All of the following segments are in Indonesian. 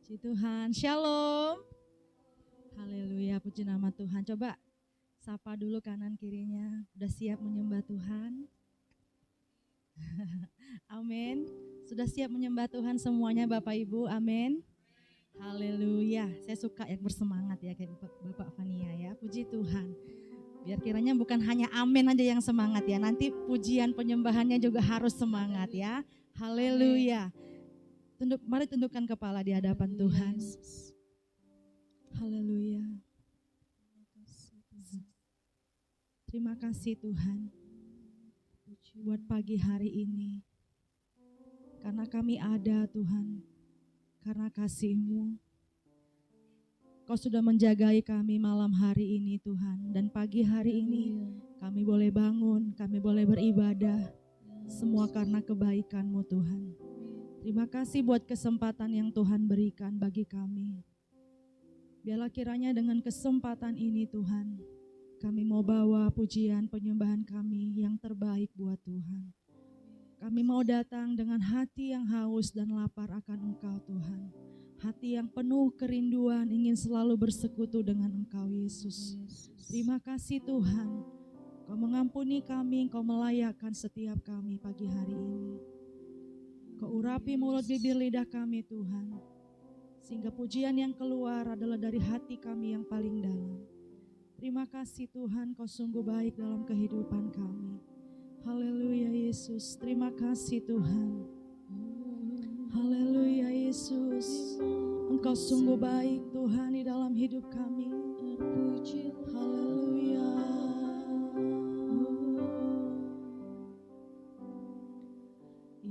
Puji Tuhan, Shalom. Haleluya, puji nama Tuhan. Coba sapa dulu kanan kirinya. Udah siap menyembah Tuhan? Amin. Sudah siap menyembah Tuhan semuanya Bapak Ibu? Amin. Haleluya. Saya suka yang bersemangat ya kayak Bapak Fania ya. Puji Tuhan. Biar kiranya bukan hanya amin aja yang semangat ya. Nanti pujian penyembahannya juga harus semangat ya. Haleluya. Mari tundukkan kepala di hadapan Tuhan. Haleluya. Terima kasih Tuhan buat pagi hari ini. Karena kami ada Tuhan, karena kasih-Mu. Kau sudah menjagai kami malam hari ini Tuhan. Dan pagi hari ini kami boleh bangun, kami boleh beribadah. Semua karena kebaikan-Mu Tuhan. Terima kasih buat kesempatan yang Tuhan berikan bagi kami. Biarlah kiranya dengan kesempatan ini Tuhan, kami mau bawa pujian penyembahan kami yang terbaik buat Tuhan. Kami mau datang dengan hati yang haus dan lapar akan Engkau Tuhan. Hati yang penuh kerinduan ingin selalu bersekutu dengan Engkau Yesus. Terima kasih Tuhan, Kau mengampuni kami, Kau melayakkan setiap kami pagi hari ini. Kau urapi mulut bibir lidah kami Tuhan, sehingga pujian yang keluar adalah dari hati kami yang paling dalam. Terima kasih Tuhan, Kau sungguh baik dalam kehidupan kami. Haleluya Yesus, terima kasih Tuhan. Haleluya Yesus, Engkau sungguh baik Tuhan di dalam hidup kami. Haleluya.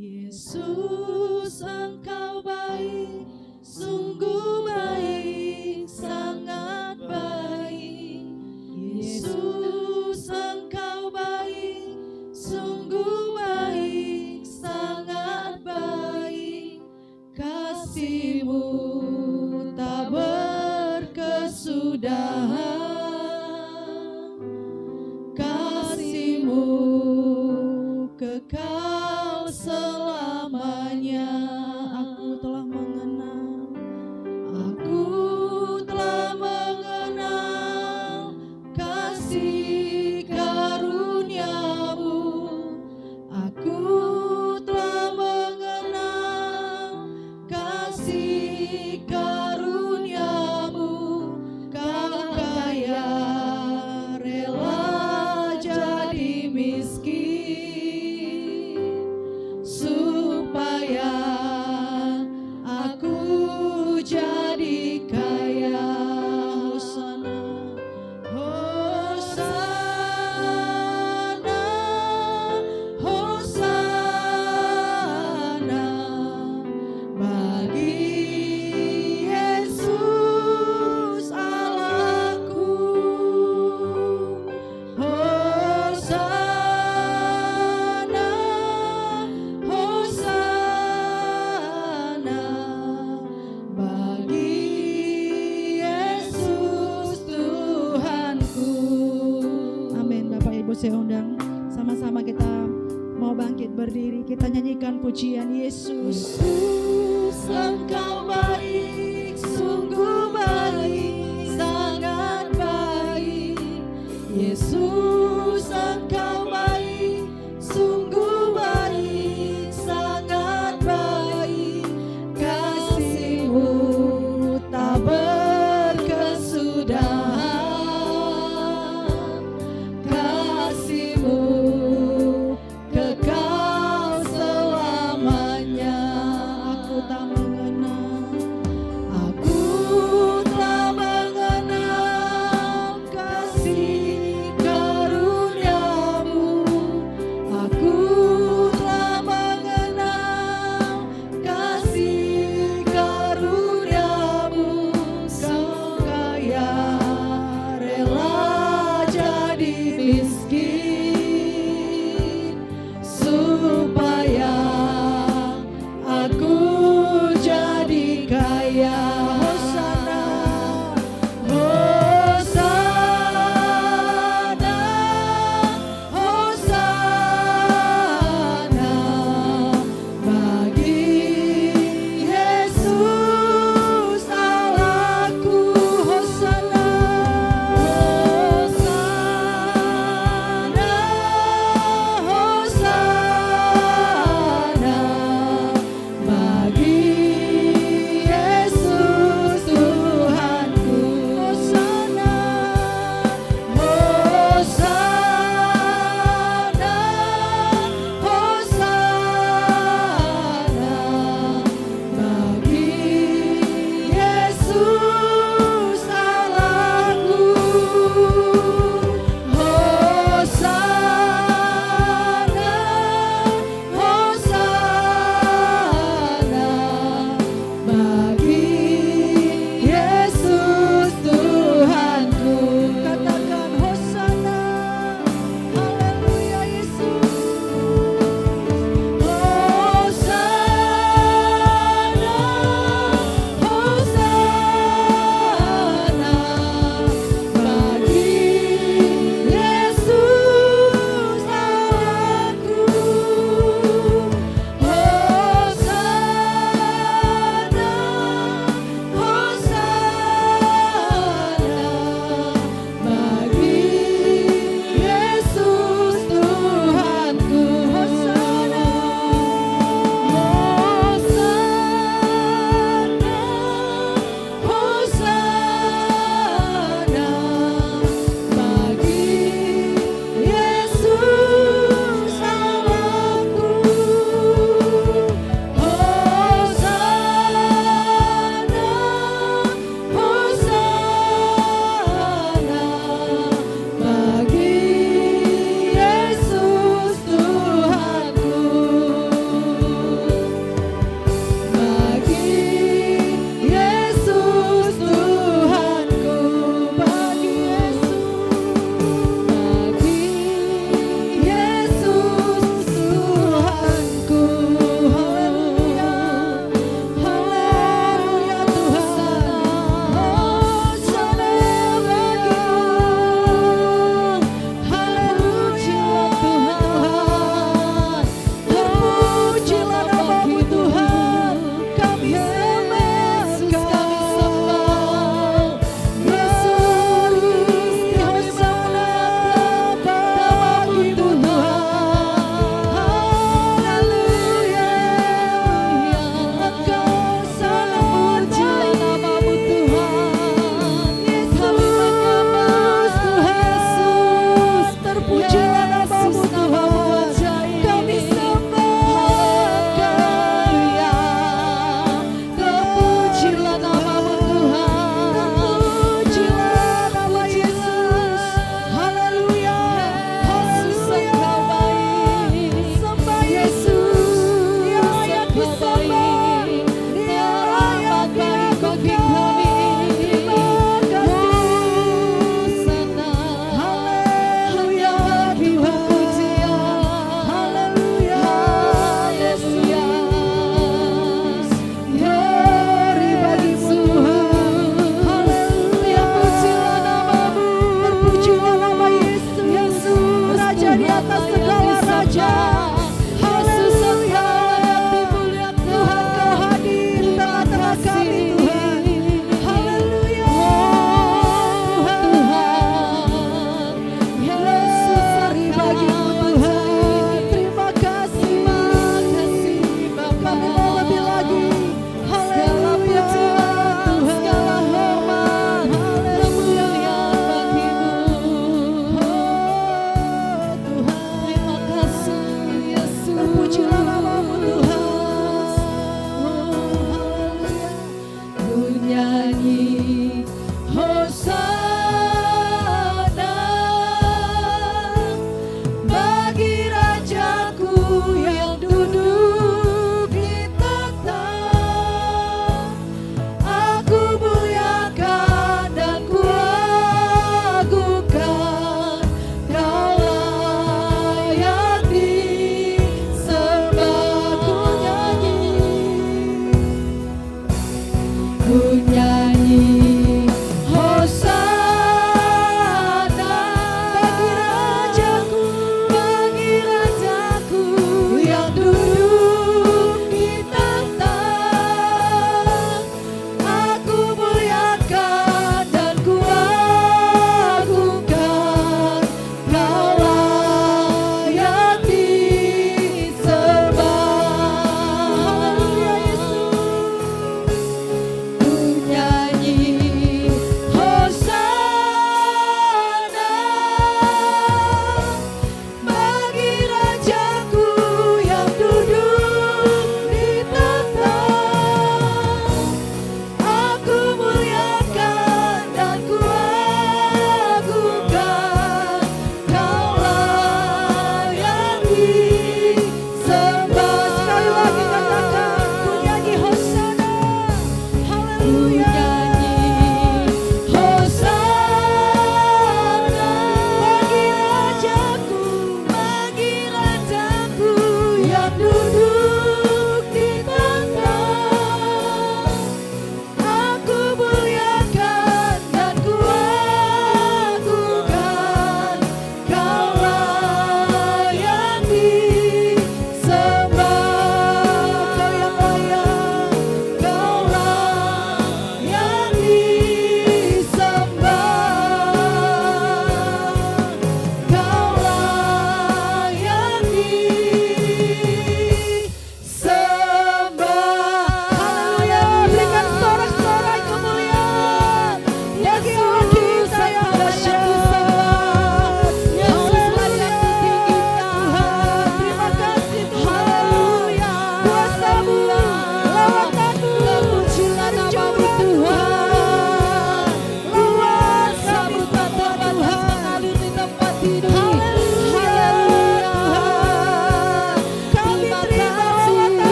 Yesus, Engkau baik, sungguh baik, sangat baik. Yesus, Engkau baik, sungguh baik, sangat baik. Kasih-Mu tak berkesudahan, kasih-Mu kekal selamanya. Aku telah mengenal kasih karunia-Mu. Aku telah mengenal kasih karunia-Mu. Kau kaya rela jadi miskin supaya aku jadi kaya. Hosana, Hosana, Hosana bagi Yesus Allahku. Hosana, Hosana bagi Yesus Tuhanku. Amin. Bapak Ibu saya undang sama-sama kita mau bangkit berdiri. Kita nyanyikan pujian Yesus. Yesus, Engkau baik, sungguh baik, sangat baik. Yesus, Engkau baik, sungguh baik, sangat baik. Kasih-Mu tak berkesudahan, kasih-Mu kekal selamanya. Aku tak mengenal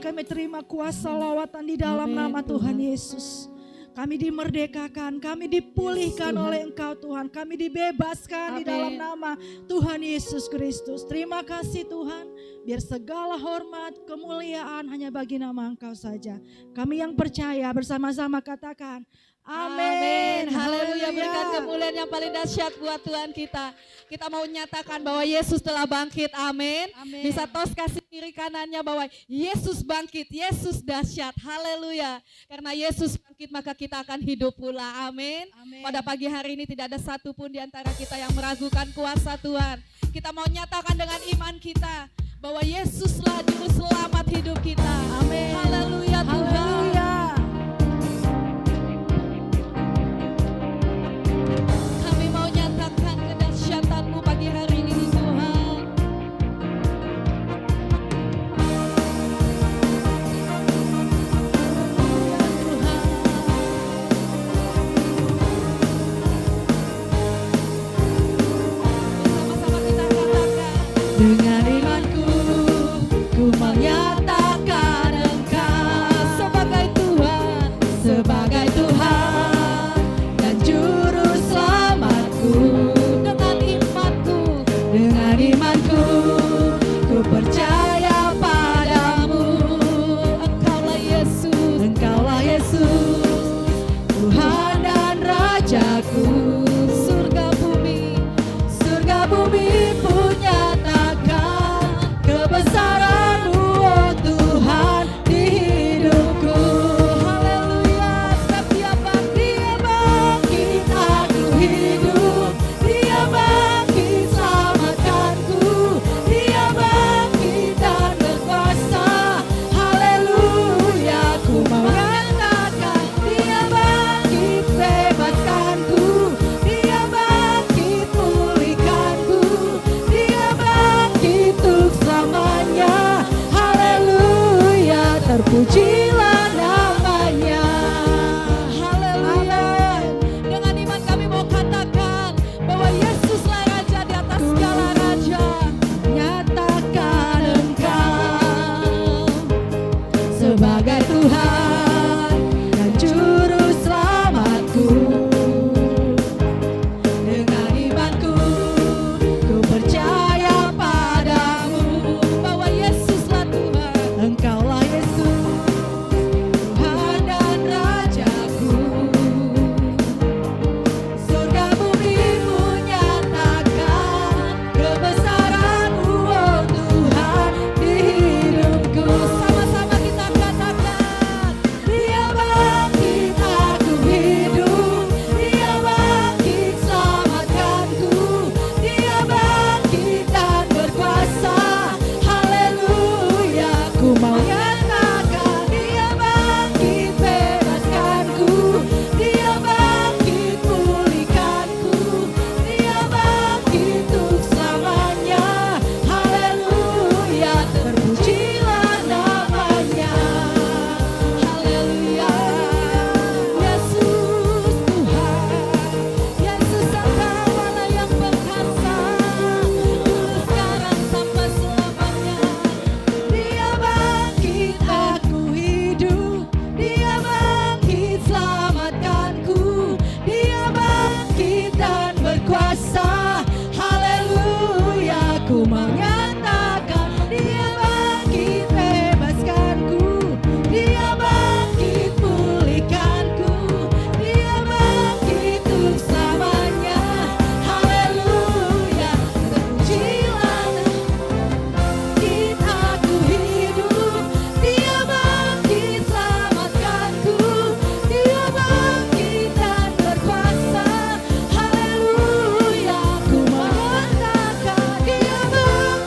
kami terima kuasa lawatan di dalam nama Tuhan Yesus. Kami dimerdekakan, kami dipulihkan oleh Engkau Tuhan. Kami dibebaskan di dalam nama Tuhan Yesus Kristus. Terima kasih Tuhan, biar segala hormat, kemuliaan hanya bagi nama Engkau saja. Kami yang percaya bersama-sama katakan, amin. Haleluya, berkat kemuliaan yang paling dahsyat buat Tuhan kita. Kita mau nyatakan bahwa Yesus telah bangkit, amin. Bisa tos kasih kiri kanannya bahwa Yesus bangkit, Yesus dahsyat, haleluya. Karena Yesus bangkit maka kita akan hidup pula, amin. Pada pagi hari ini tidak ada satupun di antara kita yang meragukan kuasa Tuhan. Kita mau nyatakan dengan iman kita bahwa Yesuslah juru selamat hidup kita, amin. Haleluya Tuhan. Pagi hari ini Tuhan, sama-sama kita katakan, dengan imanku ku menyatakan Engkau sebagai Tuhan dan juru selamatku. Dengan imanku, ku percaya padamu. Engkaulah Yesus, Tuhan dan Rajaku. Surga bumi pun nyatakan kebesaran-Mu, oh Tuhan, di hidupku. Haleluya, sebab Dia bangkit, aku hidup. Dia bangkit, Dia bangkit dan berkuasa. Haleluya, ku mau nyatakan Dia bangkit, bebaskanku. Dia bangkit, pulihkanku. Dia bangkit untuk selamanya. Haleluya, terpujilah namanya. Haleluya. Dengan iman kami mau katakan bahwa Yesuslah Raja di atas segala raja. Nyatakan Engkau sebagai Tuhan dan juru selamatku. Dengan imanku, ku percaya padamu bahwa Yesuslah Tuhan. Engkaulah Yesus, Tuhan dan Rajaku. Surga bumi menyatakan kebesaran-Mu, oh Tuhan, di hidupku. Sama-sama kita katakan, Dia bangkit, aku hidup. Dia bangkit, selamatkanku. Dia bangkit dan berkuasa. Haleluya, ku mau nyatakan Dia bangkit, bebaskanku. Dia bangkit, pulihkanku. Dia bangkit untuk selamanya. Haleluya, terpujilah namanya. Haleluya, Yesus Tuhan. Yesus Engkau yang berkuasa, dulu sekarang sampai selamanya. Dia bangkit, aku hidup. Dia bangkit, selamatkanku. Dia bangkit dan berkuasa. Haleluya, ku mau nyatakan Dia bangkit, bebaskanku. Dia bangkit, pulihkanku. Dia bangkit untuk selamanya. Haleluya, terpujilah bangkit, aku hidup. Dia bangkit, selamatkanku. Dia bangkit dan berkuasa. Haleluya, ku mau nyatakan Dia bangkit.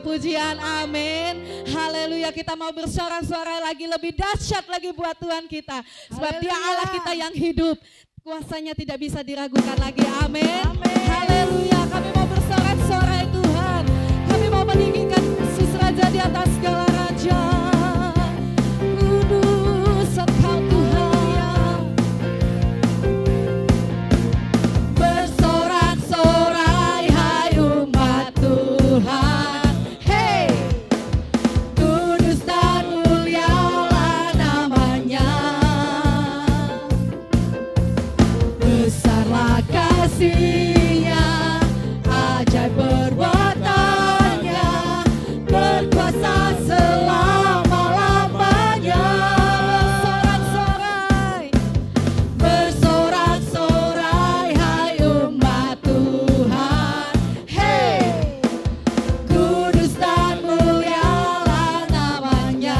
pujian, amin. Haleluya, kita mau bersorak-sorai lagi, lebih dahsyat lagi buat Tuhan kita. Sebab Dia Allah kita yang hidup, kuasanya tidak bisa diragukan lagi, amin. Haleluya, kami mau bersorak-sorai Tuhan. Kami mau meninggikan Yesus Raja di atas segala raja. Kudus Engkau Tuhan. Bersorak-sorai hai umat Tuhan. Hey, kudus dan mulialah namanya. Besarlah kasih-Nya, ajaib perbuatan-Nya, berkuasa selama-lamanya. Bersorak-sorai, bersorak-sorai hai umat Tuhan. Hey, kudus dan mulialah namanya.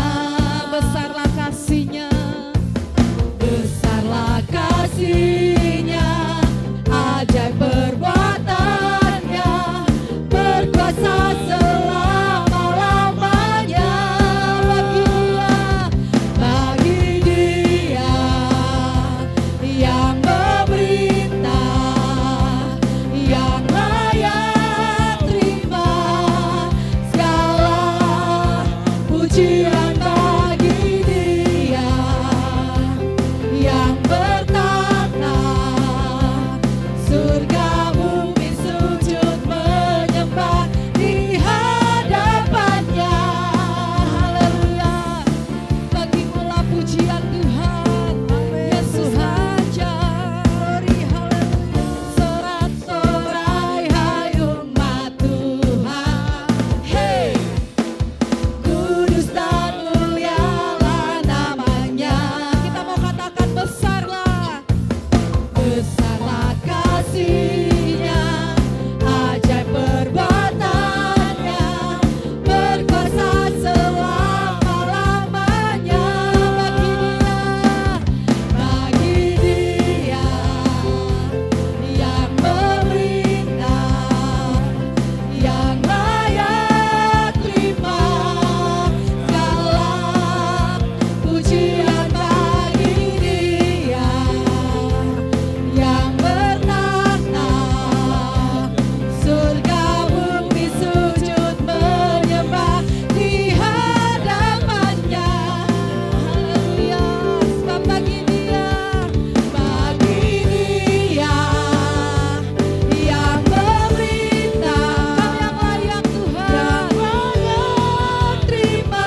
Besarlah kasih-Nya, besarlah kasih-Nya, ajaib perbuatan-Nya, berkuasa selama-lamanya. Bagi Dia yang memerintah, yang layak terima segala pujian. Bagi Dia yang bertahta, surga bumi sujud menyembah di hadapan-Nya. Haleluya, bagimu-lah pujian Tuhan, Yesus Raja. Sorak-sorai hai umat Tuhan. Hey, kudus dan mulialah namanya. Kita mau katakan besarlah, besarlah kasih-Nya, ajaib perbuatan-Nya, berkuasa selama-lamanya. Bagi Dia yang memerintah, yang layak terima segala pujian. Bagi Dia yang bertahta, surga bumi sujud menyembah di hadapan-Nya. Haleluya, sebab bagi Dia yang memerintah, yang layak Tuhan, yang layak terima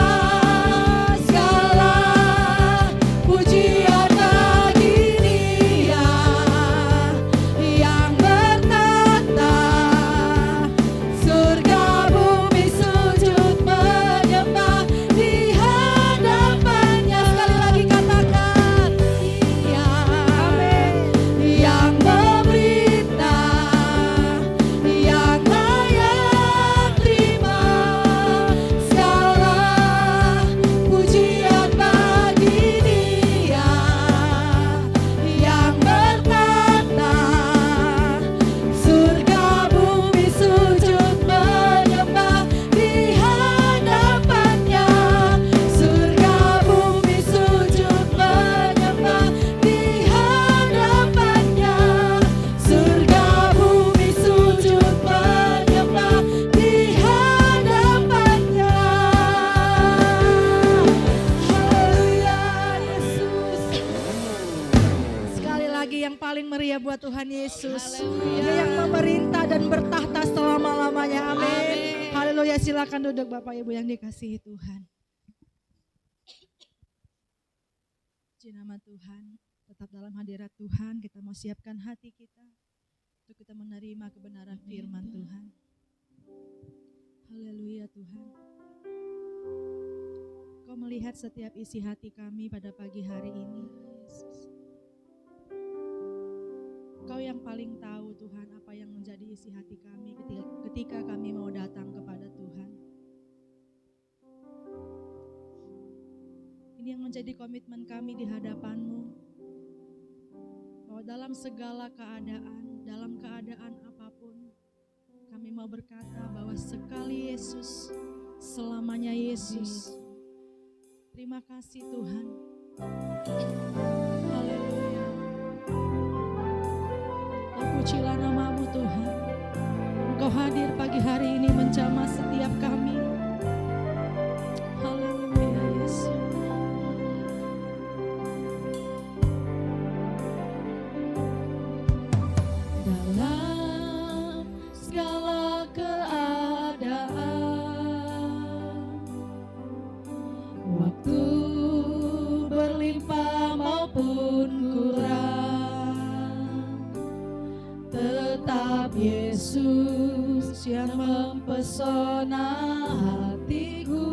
segala pujian. Bagi Dia yang bertahta, surga bumi sujud menyembah di hadapan-Nya. Sekali lagi katakan, Dia yang memerintah, yang layak terima segala pujian. Bagi Dia yang bertahta, surga bumi sujud menyembah di hadapan-Nya. Surga bumi sujud menyembah di hadapan-Nya. Surga bumi sujud menyembah di hadapan-Nya. Haleluya, Yesus. Sekali lagi yang paling meriah buat Tuhan Yesus. Dia yang memerintah dan bertahta selama-lamanya. Amin. Haleluya, silakan duduk Bapak Ibu yang dikasihi Tuhan. Puji nama Tuhan, tetap dalam hadirat Tuhan kita mau siapkan hati kita untuk kita menerima kebenaran firman Tuhan. Haleluya Tuhan. Kau melihat setiap isi hati kami pada pagi hari ini, Yesus. Kau yang paling tahu Tuhan apa yang menjadi isi hati kami ketika kami mau datang kepada Tuhan. Ini yang menjadi komitmen kami di hadapan-Mu, bahwa dalam segala keadaan, dalam keadaan apapun, kami mau Engkau berkata bahwa sekali Yesus, selamanya Yesus. Terima kasih Tuhan. Haleluya. Terpujilah nama-Mu Tuhan. Engkau hadir pagi hari ini menjamah setiap kami. Haleluya Yesus. Dalam segala keadaan, waktu berlimpah maupun kurang, tetap Yesus yang mempesona hatiku.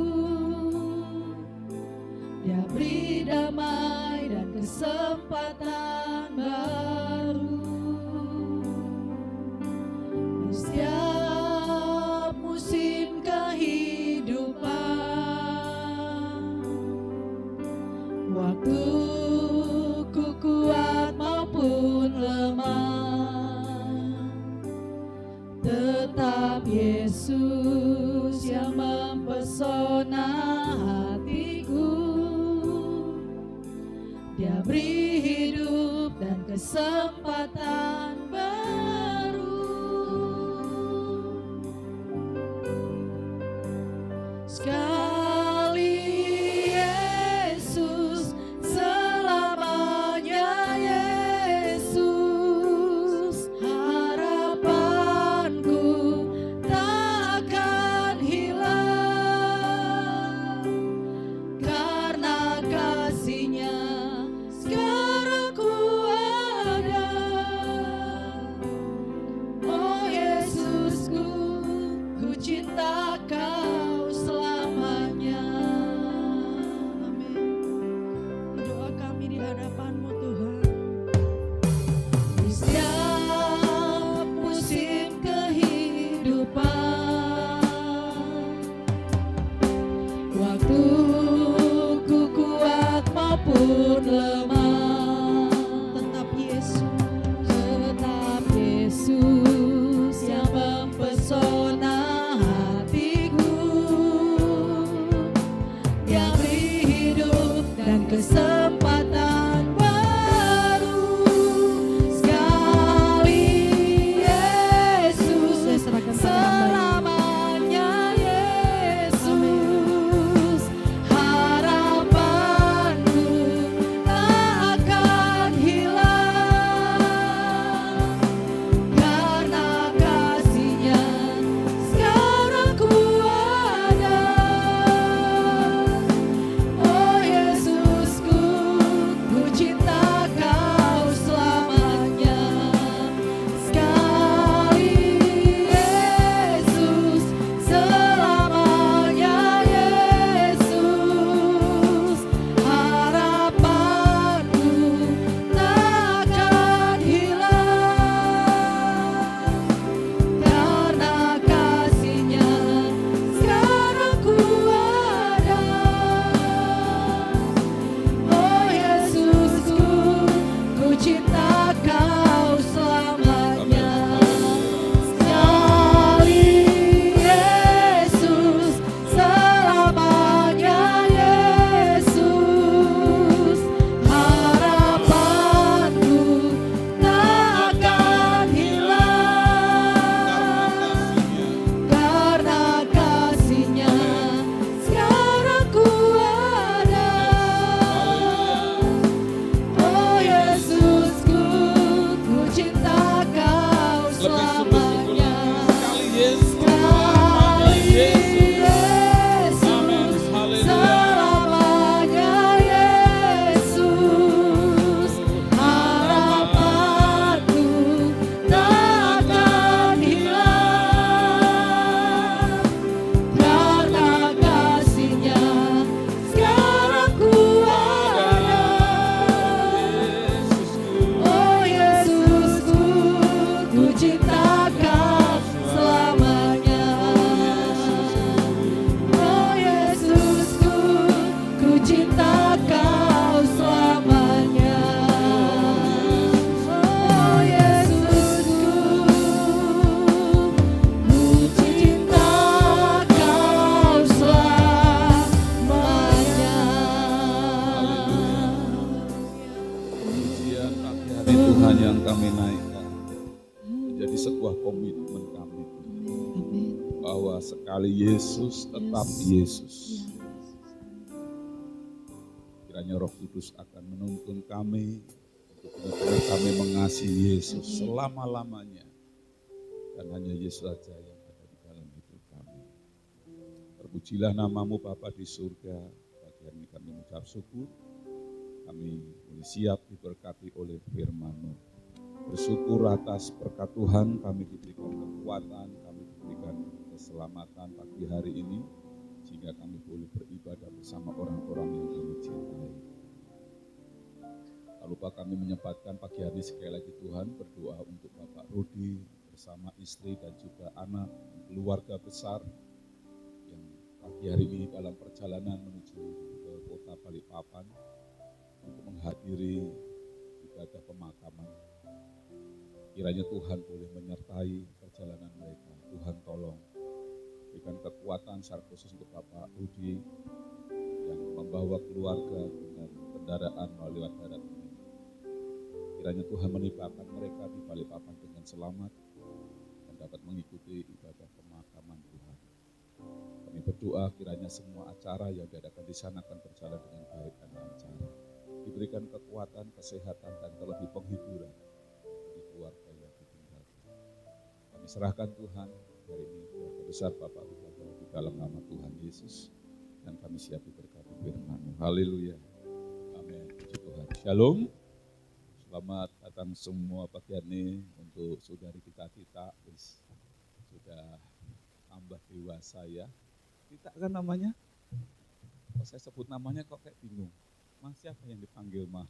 Dia beri damai dan kesempatan baru. Di setiap musim kehidupan, waktu ku kuat maupun lemah, tetap Yesus yang mempesona hatiku. Dia beri hidup dan kesempatan baru. Sekali Yesus, selamanya Yesus. Harapanku tak akan hilang, karena kasih-Nya sekarang ku ada. bahwa sekali Yesus tetap Yesus. Kiranya Roh Kudus akan menuntun kami untuk benar-benar kami mengasihi Yesus selama-lamanya. Dan hanya Yesus saja yang ada di dalam hidup kami. Terpujilah namamu Bapa di surga. Pagi hari ini kami mengucap syukur. Kami boleh siap diberkati oleh firman-Mu. Bersyukur atas berkat Tuhan, kami diberikan kekuatan, kami diberikan keselamatan pagi hari ini, sehingga kami boleh beribadah bersama orang-orang yang kami cintai. Tak lupa kami menyempatkan pagi hari sekali lagi Tuhan berdoa untuk Bapak Rudi bersama istri dan juga anak, keluarga besar yang pagi hari ini dalam perjalanan menuju ke kota Balikpapan untuk menghadiri ibadah pemakaman. Kiranya Tuhan boleh menyertai perjalanan mereka. Tuhan tolong berikan kekuatan secara khusus untuk Bapak Rudi yang membawa keluarga dengan kendaraan melalui darat ini. Kiranya Tuhan menimpakan mereka di Balikpapan dengan selamat dan dapat mengikuti ibadah pemakaman Tuhan. Kami berdoa kiranya semua acara yang diadakan di sana akan berjalan dengan baik dan lancar. Diberikan kekuatan, kesehatan, dan terlebih penghiburan bagi keluarga yang ditinggalkan. Kami serahkan Tuhan hari ini keluarga besar Bapak Rudi di dalam nama Tuhan Yesus, dan kami siap diberkati firman-Mu. Haleluya. Amin. Puji Tuhan. Shalom. Selamat datang semua pagi ini untuk saudari kita sudah tambah dewasa ya. Kita kan namanya, kalau saya sebut namanya kok kayak bingung. Mas siapa yang dipanggil mah?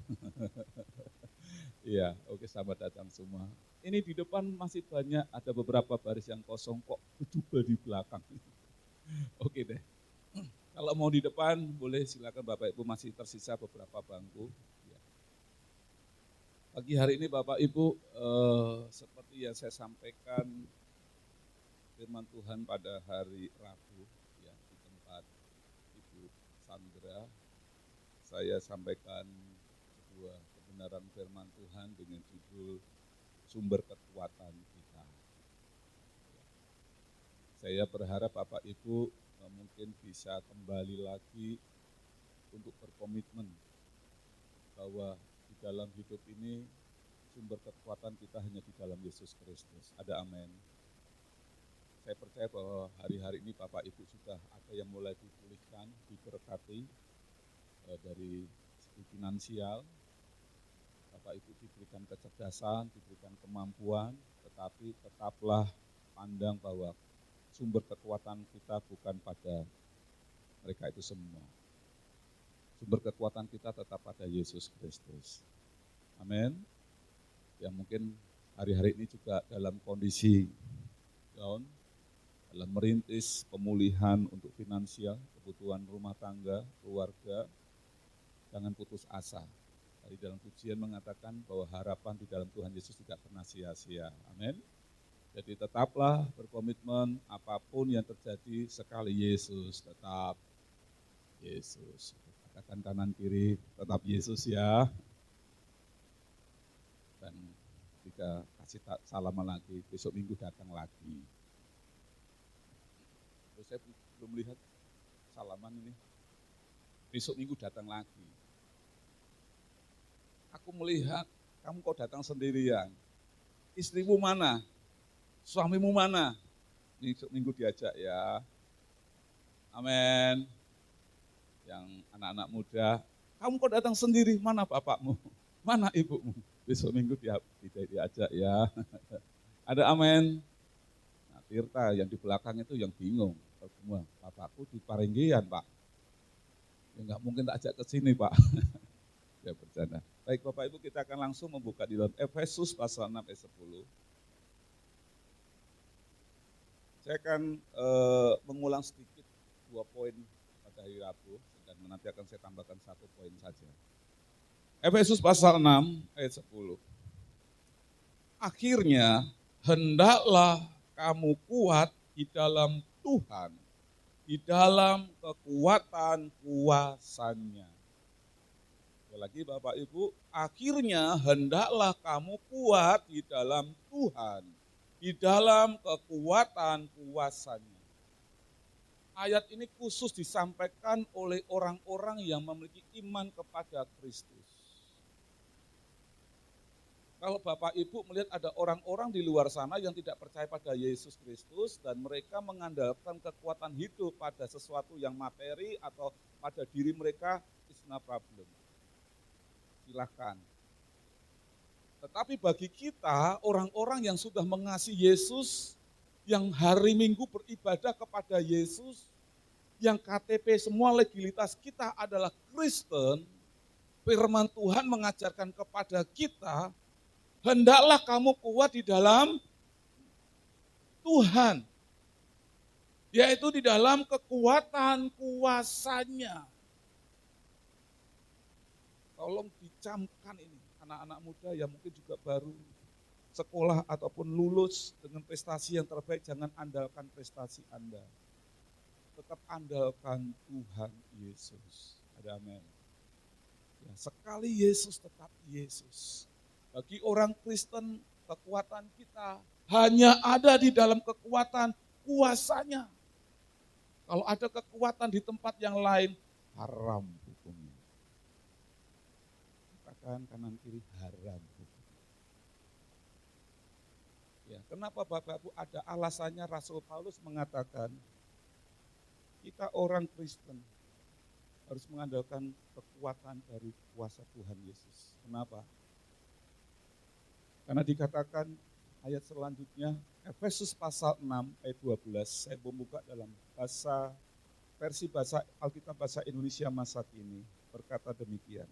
Iya, oke, selamat datang semua. Ini di depan masih banyak, ada beberapa baris yang kosong kok bejubel di belakang. Oke deh. Kalau mau di depan boleh silakan Bapak Ibu, masih tersisa beberapa bangku. Ya. Pagi hari ini Bapak Ibu, seperti yang saya sampaikan firman Tuhan pada hari Rabu ya, di tempat Ibu Sandra. Saya sampaikan sebuah kebenaran firman Tuhan dengan judul sumber kekuatan kita. Saya berharap Bapak Ibu mungkin bisa kembali lagi untuk berkomitmen bahwa di dalam hidup ini sumber kekuatan kita hanya di dalam Yesus Kristus. Ada amin. Saya percaya bahwa hari-hari ini Bapak Ibu sudah ada yang mulai dipulihkan, diberkati dari segi finansial. Bapak Ibu diberikan kecerdasan, diberikan kemampuan, tetapi tetaplah pandang bahwa sumber kekuatan kita bukan pada mereka itu semua. Sumber kekuatan kita tetap pada Yesus Kristus. Amin. Yang mungkin hari-hari ini juga dalam kondisi down, dalam merintis pemulihan untuk finansial, kebutuhan rumah tangga, keluarga, jangan putus asa. Tadi dalam pujian mengatakan bahwa harapan di dalam Tuhan Yesus tidak pernah sia-sia. Amin. Jadi tetaplah berkomitmen apapun yang terjadi, sekali Yesus tetap Yesus. Katakan kanan kiri, tetap Yesus ya. Dan jika kasih salaman lagi, besok minggu datang lagi. Terus saya belum lihat salaman ini. Besok minggu datang lagi. Aku melihat kamu kok datang sendirian. Istrimu mana? Suamimu mana? Minggu diajak ya. Amin. Yang anak-anak muda, kamu kok datang sendiri? Mana bapakmu? Mana ibumu? Besok minggu diajak ya. Ada amin. Nah, Tirta yang di belakang itu yang bingung. Semua, bapakku di Parenggian Pak. Ya nggak mungkin tak ajak ke sini Pak. Ya bercanda. Baik Bapak Ibu, kita akan langsung membuka di dalam Efesus pasal 6 ayat 10. Saya akan mengulang sedikit 2 poin pada hari Rabu, dan nanti akan saya tambahkan 1 poin saja. Efesus pasal 6 ayat 10. Akhirnya hendaklah kamu kuat di dalam Tuhan, di dalam kekuatan kuasa-Nya. Lagi Bapak Ibu, akhirnya hendaklah kamu kuat di dalam Tuhan, di dalam kekuatan kuasa-Nya. ayat ini khusus disampaikan oleh orang-orang yang memiliki iman kepada Kristus. Kalau Bapak Ibu melihat ada orang-orang di luar sana yang tidak percaya pada Yesus Kristus dan mereka mengandalkan kekuatan hidup pada sesuatu yang materi atau pada diri mereka, it's no problem. Silahkan. Tetapi bagi kita, orang-orang yang sudah mengasihi Yesus, yang hari Minggu beribadah kepada Yesus, yang KTP semua legalitas kita adalah Kristen, firman Tuhan mengajarkan kepada kita, hendaklah kamu kuat di dalam Tuhan, yaitu di dalam kekuatan kuasanya. Tolong dicamkan ini, anak-anak muda yang mungkin juga baru sekolah ataupun lulus dengan prestasi yang terbaik, jangan andalkan prestasi Anda. Tetap andalkan Tuhan Yesus. Ada amin. Ya, sekali Yesus tetap Yesus. Bagi orang Kristen, kekuatan kita hanya ada di dalam kekuatan kuasanya. Kalau ada kekuatan di tempat yang lain, haram hukumnya. Katakan kanan kiri, haram hukumnya. Ya, kenapa Bapak-Ibu ada alasannya Rasul Paulus mengatakan, kita orang Kristen harus mengandalkan kekuatan dari kuasa Tuhan Yesus. Kenapa? Karena dikatakan ayat selanjutnya, Efesus pasal 6 ayat 12, saya membuka dalam versi bahasa Alkitab bahasa Indonesia masa kini, berkata demikian.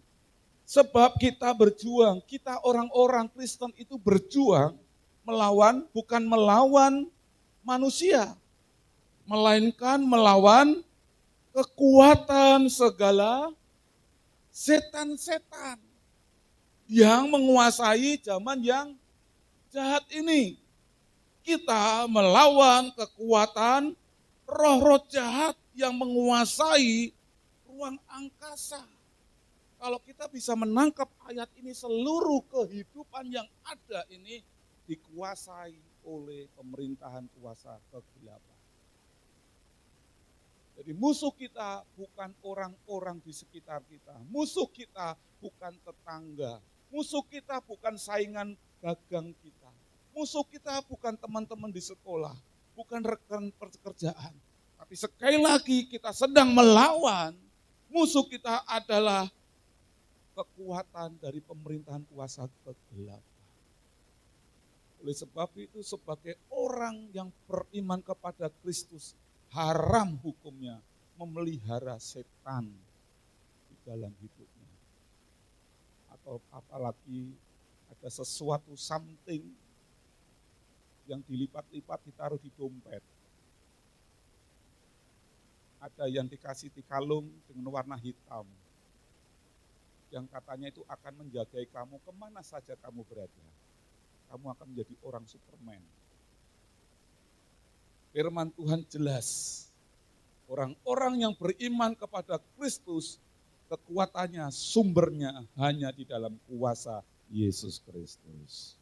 Sebab kita berjuang, kita orang-orang Kristen itu berjuang melawan, bukan melawan manusia, melainkan melawan kekuatan segala setan-setan yang menguasai zaman yang jahat ini. Kita melawan kekuatan roh-roh jahat yang menguasai ruang angkasa. Kalau kita bisa menangkap ayat ini, seluruh kehidupan yang ada ini dikuasai oleh pemerintahan kuasa kegelapan. Jadi musuh kita bukan orang-orang di sekitar kita, musuh kita bukan tetangga, musuh kita bukan saingan dagang kita, musuh kita bukan teman-teman di sekolah, bukan rekan pekerjaan. Tapi sekali lagi kita sedang melawan, musuh kita adalah kekuatan dari pemerintahan kuasa kegelapan. Oleh sebab itu sebagai orang yang beriman kepada Kristus, haram hukumnya memelihara setan di dalam hidupnya. Atau apalagi ada sesuatu something yang dilipat-lipat ditaruh di dompet. Ada yang dikasih di kalung dengan warna hitam. Yang katanya itu akan menjagai kamu kemana saja kamu berada. Kamu akan menjadi orang Superman. Firman Tuhan jelas. Orang-orang yang beriman kepada Kristus, kekuatannya, sumbernya hanya di dalam kuasa Yesus Kristus.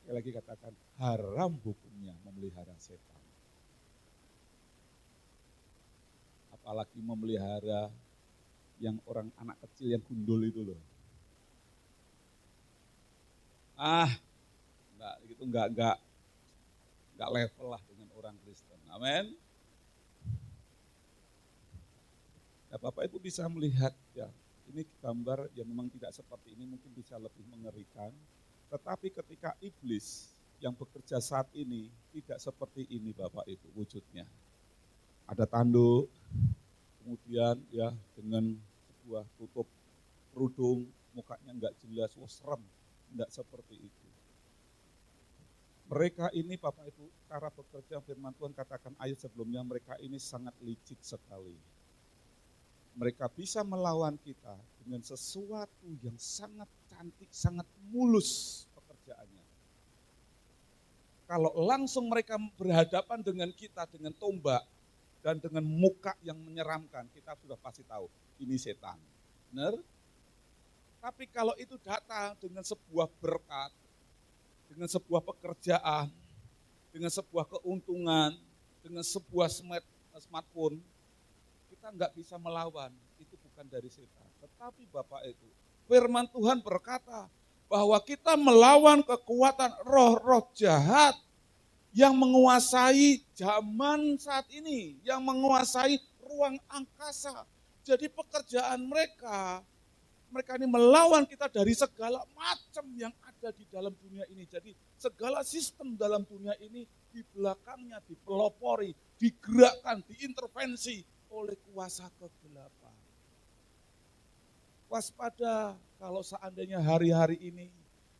Sekali lagi katakan, haram hukumnya memelihara setan. Apalagi memelihara yang orang anak kecil yang gundul itu loh. Enggak level lah dengan orang Kristen. Amin. Ya, Bapak Ibu bisa melihat ya, ini gambar yang memang tidak seperti ini, mungkin bisa lebih mengerikan. Tetapi ketika iblis yang bekerja saat ini tidak seperti ini Bapak Ibu wujudnya. Ada tanduk, kemudian ya dengan sebuah tutup kerudung, mukanya enggak jelas, serem, enggak seperti itu. Mereka ini Bapak Ibu, cara bekerja firman Tuhan katakan ayat sebelumnya, mereka ini sangat licik sekali. Mereka bisa melawan kita dengan sesuatu yang sangat cantik, sangat mulus pekerjaannya. Kalau langsung mereka berhadapan dengan kita dengan tombak dan dengan muka yang menyeramkan, kita sudah pasti tahu ini setan. Benar? Tapi kalau itu datang dengan sebuah berkat, dengan sebuah pekerjaan, dengan sebuah keuntungan, dengan sebuah smartphone, kita nggak bisa melawan, itu bukan dari setan. Tetapi Bapak Ibu, firman Tuhan berkata bahwa kita melawan kekuatan roh-roh jahat yang menguasai zaman saat ini, yang menguasai ruang angkasa. Jadi pekerjaan mereka ini melawan kita dari segala macam yang ada di dalam dunia ini. Jadi segala sistem dalam dunia ini di belakangnya dipelopori, digerakkan, diintervensi oleh kuasa kegelapan. Waspada kalau seandainya hari-hari ini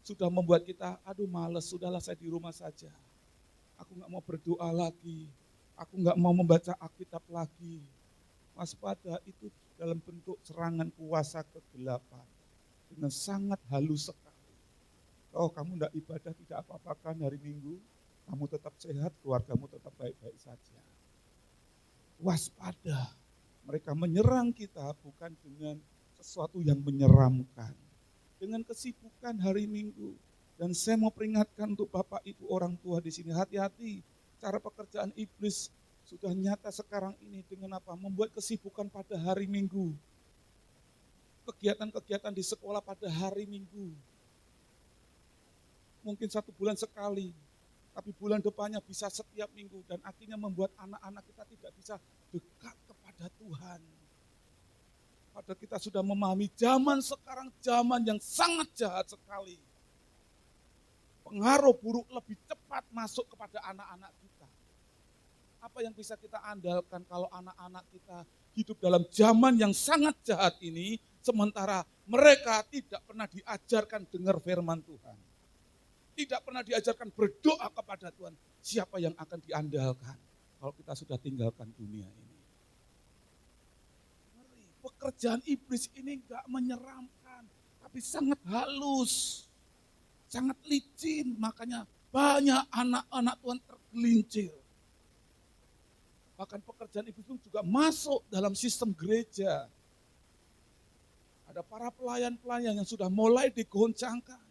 sudah membuat kita, aduh males, sudahlah saya di rumah saja. Aku nggak mau berdoa lagi, aku nggak mau membaca Alkitab lagi. Waspada, itu dalam bentuk serangan kuasa kegelapan dengan sangat halus sekali. Oh, kamu tidak ibadah, tidak apa-apakan hari Minggu, kamu tetap sehat, keluargamu tetap baik-baik saja. Waspada, mereka menyerang kita bukan dengan sesuatu yang menyeramkan, dengan kesibukan hari Minggu. Dan saya mau peringatkan untuk Bapak Ibu orang tua di sini, hati-hati, cara pekerjaan iblis sudah nyata sekarang ini dengan apa? Membuat kesibukan pada hari Minggu. Kegiatan-kegiatan di sekolah pada hari Minggu. Mungkin 1 bulan sekali, tapi bulan depannya bisa setiap minggu. Dan akhirnya membuat anak-anak kita tidak bisa dekat kepada Tuhan. Padahal kita sudah memahami zaman sekarang zaman yang sangat jahat sekali. Pengaruh buruk lebih cepat masuk kepada anak-anak kita. Apa yang bisa kita andalkan kalau anak-anak kita hidup dalam zaman yang sangat jahat ini, sementara mereka tidak pernah diajarkan dengar firman Tuhan. Tidak pernah diajarkan berdoa kepada Tuhan. Siapa yang akan diandalkan kalau kita sudah tinggalkan dunia ini? Pekerjaan iblis ini enggak menyeramkan, tapi sangat halus, sangat licin. Makanya banyak anak-anak Tuhan tergelincir. Bahkan pekerjaan iblis itu juga masuk dalam sistem gereja. Ada para pelayan-pelayan yang sudah mulai digoncangkan.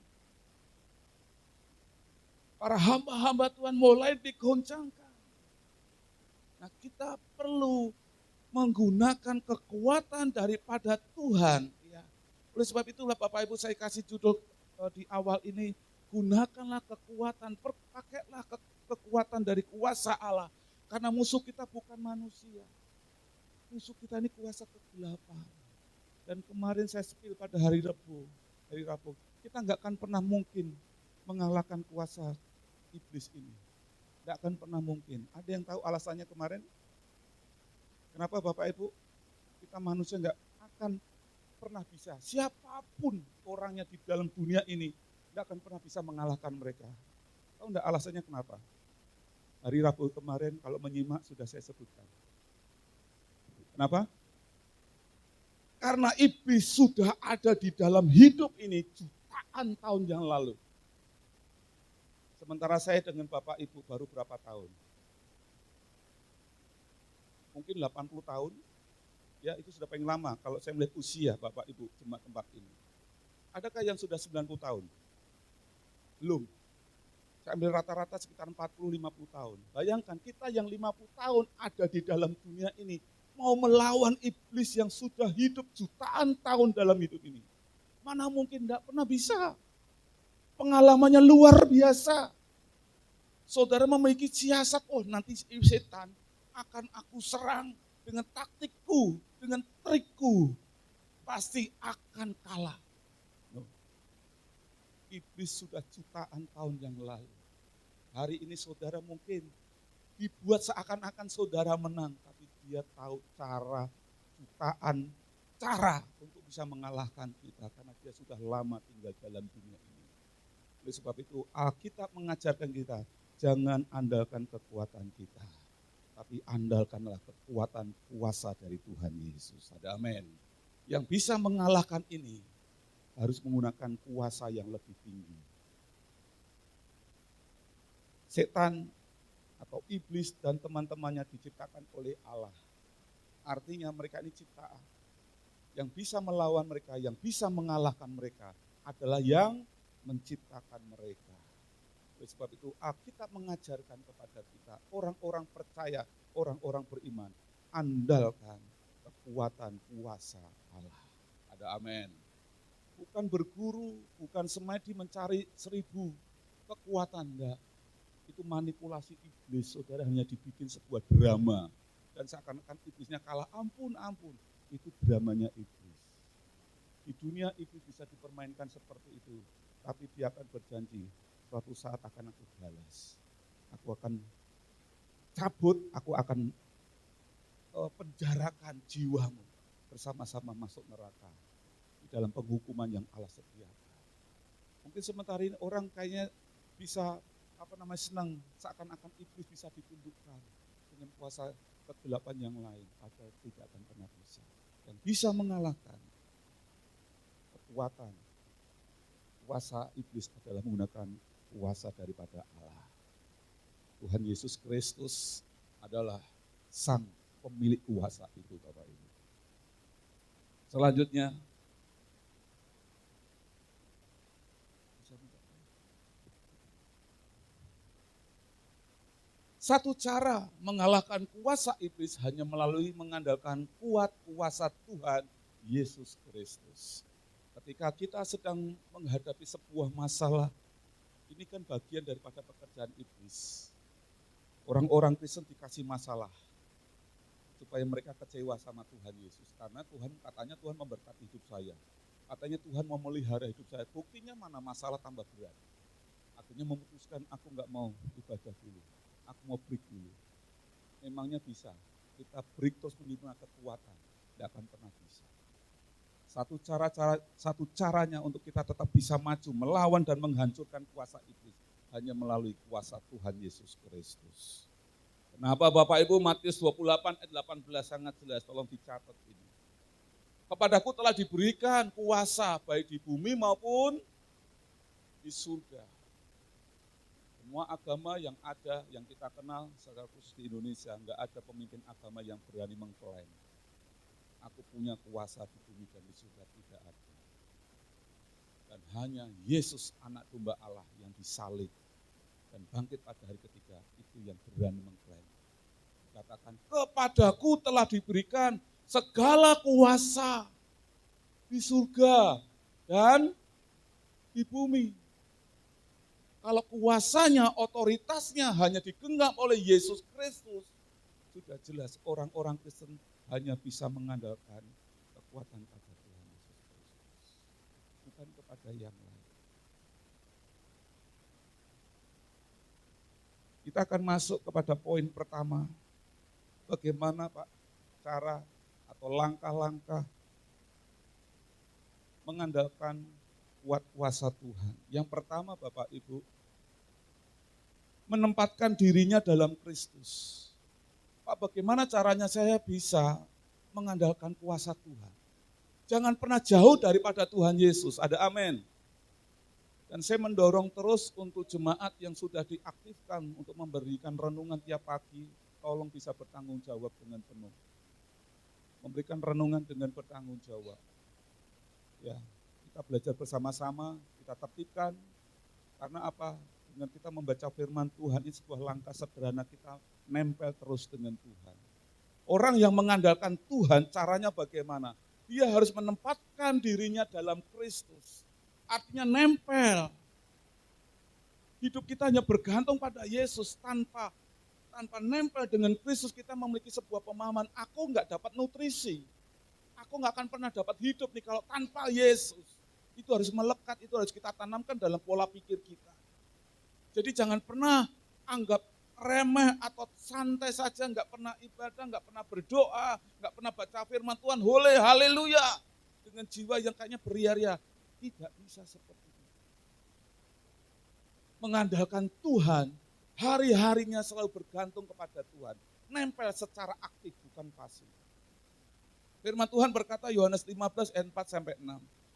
Para hamba-hamba Tuhan mulai digoncangkan. Nah, kita perlu menggunakan kekuatan daripada Tuhan. Ya. Oleh sebab itulah Bapak Ibu saya kasih judul di awal ini, gunakanlah kekuatan, pakailah kekuatan dari kuasa Allah. Karena musuh kita bukan manusia. Musuh kita ini kuasa kegelapan. Dan kemarin saya spill pada hari Rabu. Kita nggak akan pernah mungkin mengalahkan kuasa iblis ini. Nggak akan pernah mungkin. Ada yang tahu alasannya kemarin? Kenapa Bapak Ibu? Kita manusia nggak akan pernah bisa. Siapapun orangnya di dalam dunia ini, nggak akan pernah bisa mengalahkan mereka. Tahu nggak alasannya kenapa? Hari Rabu kemarin kalau menyimak sudah saya sebutkan. Kenapa? Karena iblis sudah ada di dalam hidup ini jutaan tahun yang lalu. Sementara saya dengan Bapak Ibu baru berapa tahun? Mungkin 80 tahun, ya itu sudah paling lama kalau saya melihat usia Bapak Ibu jemaat tempat ini. Adakah yang sudah 90 tahun? Belum. Saya ambil rata-rata sekitar 40-50 tahun. Bayangkan kita yang 50 tahun ada di dalam dunia ini, mau melawan iblis yang sudah hidup jutaan tahun dalam hidup ini. Mana mungkin tidak pernah bisa. Pengalamannya luar biasa. Saudara memiliki siasat, oh nanti setan akan aku serang dengan taktikku, dengan trikku. Pasti akan kalah. Iblis sudah jutaan tahun yang lalu. Hari ini saudara mungkin dibuat seakan-akan saudara menang, tapi dia tahu cara untuk bisa mengalahkan kita, karena dia sudah lama tinggal dalam dunia ini. Oleh sebab itu Alkitab mengajarkan kita, jangan andalkan kekuatan kita, tapi andalkanlah kekuatan kuasa dari Tuhan Yesus. Ada amin. Yang bisa mengalahkan ini harus menggunakan kuasa yang lebih tinggi. Setan atau iblis dan teman-temannya diciptakan oleh Allah. Artinya mereka ini ciptaan. Yang bisa melawan mereka, yang bisa mengalahkan mereka adalah yang menciptakan mereka. Oleh sebab itu Alkitab mengajarkan kepada kita, orang-orang percaya, orang-orang beriman, andalkan kekuatan kuasa Allah. Ada amin. Bukan berguru, bukan semedi mencari 1000 kekuatan, enggak. Itu manipulasi iblis, saudara, hanya dibikin sebuah drama. Dan seakan-akan iblisnya kalah, ampun, itu dramanya iblis. Di dunia iblis bisa dipermainkan seperti itu, tapi dia akan berjanji, suatu saat akan aku balas. Aku akan cabut, aku akan penjarakan jiwamu, bersama-sama masuk neraka, di dalam penghukuman yang Allah sediakan. Mungkin sementara ini orang kayaknya bisa senang, seakan-akan iblis bisa ditundukkan dengan kuasa kegelapan yang lain, padahal tidak akan pernah bisa. Yang bisa mengalahkan kekuatan kuasa iblis adalah menggunakan kuasa daripada Allah. Tuhan Yesus Kristus adalah sang pemilik kuasa itu, Bapak Ibu. Selanjutnya, satu cara mengalahkan kuasa iblis hanya melalui mengandalkan kuasa Tuhan Yesus Kristus. Ketika kita sedang menghadapi sebuah masalah, ini kan bagian daripada pekerjaan iblis. Orang-orang Kristen dikasih masalah supaya mereka kecewa sama Tuhan Yesus. Karena katanya Tuhan memberkati hidup saya. Katanya Tuhan mau melihara hidup saya. Buktinya mana masalah tambah berat. Akhirnya memutuskan, aku enggak mau ibadah dulu. Aku mau break dulu. Memangnya bisa? Kita break terus menerima kekuatan. Tidak akan pernah bisa. Satu caranya untuk kita tetap bisa maju, melawan dan menghancurkan kuasa iblis, hanya melalui kuasa Tuhan Yesus Kristus. Kenapa Bapak Ibu? Matius 28 ayat 18 sangat jelas, tolong dicatat ini. Kepadaku telah diberikan kuasa baik di bumi maupun di surga. Semua agama yang ada, yang kita kenal secara khusus di Indonesia, enggak ada pemimpin agama yang berani mengklaim, aku punya kuasa di bumi dan di surga, tidak ada. Dan hanya Yesus anak domba Allah yang disalib dan bangkit pada hari ketiga, itu yang berani mengklaim. Katakan, kepadaku telah diberikan segala kuasa di surga dan di bumi. Kalau kuasanya, otoritasnya hanya digenggam oleh Yesus Kristus, sudah jelas orang-orang Kristen hanya bisa mengandalkan kekuatan pada Tuhan Yesus Kristus, bukan kepada yang lain. Kita akan masuk kepada poin pertama. Bagaimana Pak cara atau langkah-langkah mengandalkan kuasa Tuhan. Yang pertama Bapak Ibu, menempatkan dirinya dalam Kristus. Pak, bagaimana caranya saya bisa mengandalkan kuasa Tuhan? Jangan pernah jauh daripada Tuhan Yesus, ada amin. Dan saya mendorong terus untuk jemaat yang sudah diaktifkan untuk memberikan renungan tiap pagi, tolong bisa bertanggung jawab dengan penuh. Memberikan renungan dengan bertanggung jawab. Ya, kita belajar bersama-sama, kita tertibkan, karena apa? Dengan kita membaca firman Tuhan, ini sebuah langkah sederhana kita nempel terus dengan Tuhan. Orang yang mengandalkan Tuhan, caranya bagaimana? Dia harus menempatkan dirinya dalam Kristus. Artinya nempel. Hidup kita hanya bergantung pada Yesus, tanpa nempel dengan Kristus kita memiliki sebuah pemahaman, aku enggak dapat nutrisi. Aku enggak akan pernah dapat hidup nih kalau tanpa Yesus. Itu harus melekat, itu harus kita tanamkan dalam pola pikir kita. Jadi jangan pernah anggap remeh atau santai saja, enggak pernah ibadah, enggak pernah berdoa, enggak pernah baca firman Tuhan, hole, haleluya, dengan jiwa yang kayaknya beria-ria. Tidak bisa seperti itu. Mengandalkan Tuhan, hari-harinya selalu bergantung kepada Tuhan. Nempel secara aktif, bukan pasif. Firman Tuhan berkata, Yohanes 15 ayat 4-6.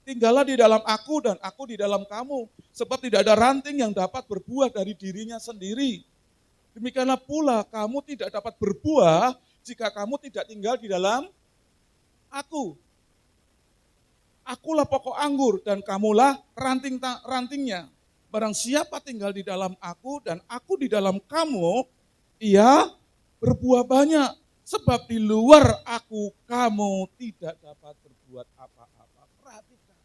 Tinggallah di dalam aku dan aku di dalam kamu. Sebab tidak ada ranting yang dapat berbuah dari dirinya sendiri. Demikianlah pula kamu tidak dapat berbuah jika kamu tidak tinggal di dalam aku. Akulah pokok anggur dan kamulah rantingnya. Barang siapa tinggal di dalam aku dan aku di dalam kamu, ia berbuah banyak. Sebab di luar aku kamu tidak dapat berbuat apa-apa. Perhatikan,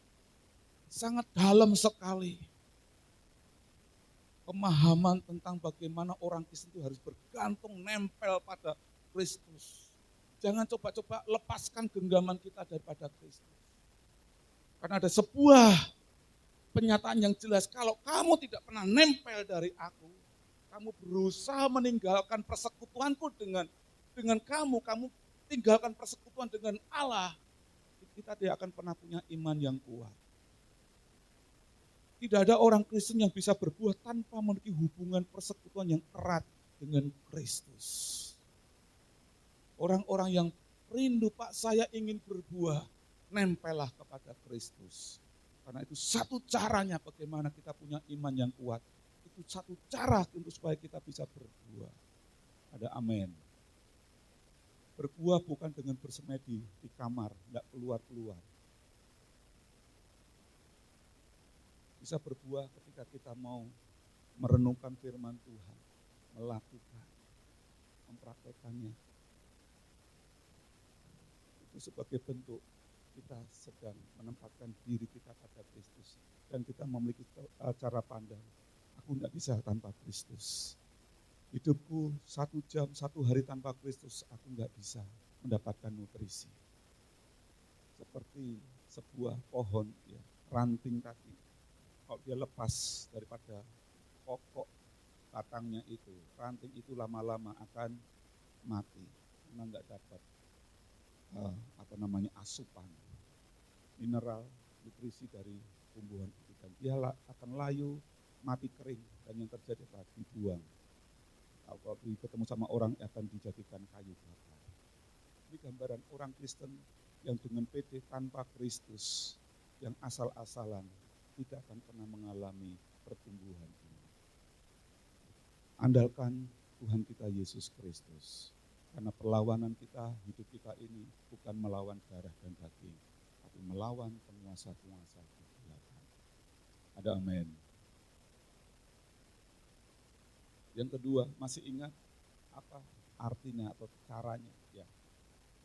sangat dalam sekali pemahaman tentang bagaimana orang Kristen itu harus bergantung, nempel pada Kristus. Jangan coba-coba lepaskan genggaman kita daripada Kristus. Karena ada sebuah penyataan yang jelas, kalau kamu tidak pernah nempel dari aku, kamu berusaha meninggalkan persekutuanku dengan kamu tinggalkan persekutuan dengan Allah, kita tidak akan pernah punya iman yang kuat. Tidak ada orang Kristen yang bisa berbuah tanpa memiliki hubungan persekutuan yang erat dengan Kristus. Orang-orang yang rindu, Pak, saya ingin berbuah, nempellah kepada Kristus. Karena itu satu caranya bagaimana kita punya iman yang kuat. Itu satu cara untuk supaya kita bisa berbuah. Ada amin. Berbuah bukan dengan bersemedi di kamar, enggak keluar-keluar. Bisa berbuah ketika kita mau merenungkan firman Tuhan, melakukan, mempraktekannya. Itu sebagai bentuk kita sedang menempatkan diri kita pada Kristus. Dan kita memiliki cara pandang, aku tidak bisa tanpa Kristus. Hidupku 1 jam, 1 hari tanpa Kristus, aku nggak bisa mendapatkan nutrisi. Seperti sebuah pohon, ya, ranting tadi, kalau dia lepas daripada pokok batangnya itu, ranting itu lama-lama akan mati, karena nggak dapat asupan mineral, nutrisi dari tumbuhan itu, dan dia akan layu, mati kering, dan yang terjadi adalah dibuang. Kalau ketemu sama orang akan dijadikan kayu bakar. Ini gambaran orang Kristen yang dengan pede tanpa Kristus, yang asal-asalan, tidak akan pernah mengalami pertumbuhan ini. Andalkan Tuhan kita Yesus Kristus, karena perlawanan kita, hidup kita ini bukan melawan darah dan daging, tapi melawan penguasa-penguasa kegelapan. Ada amin. Yang kedua, masih ingat apa artinya atau caranya ya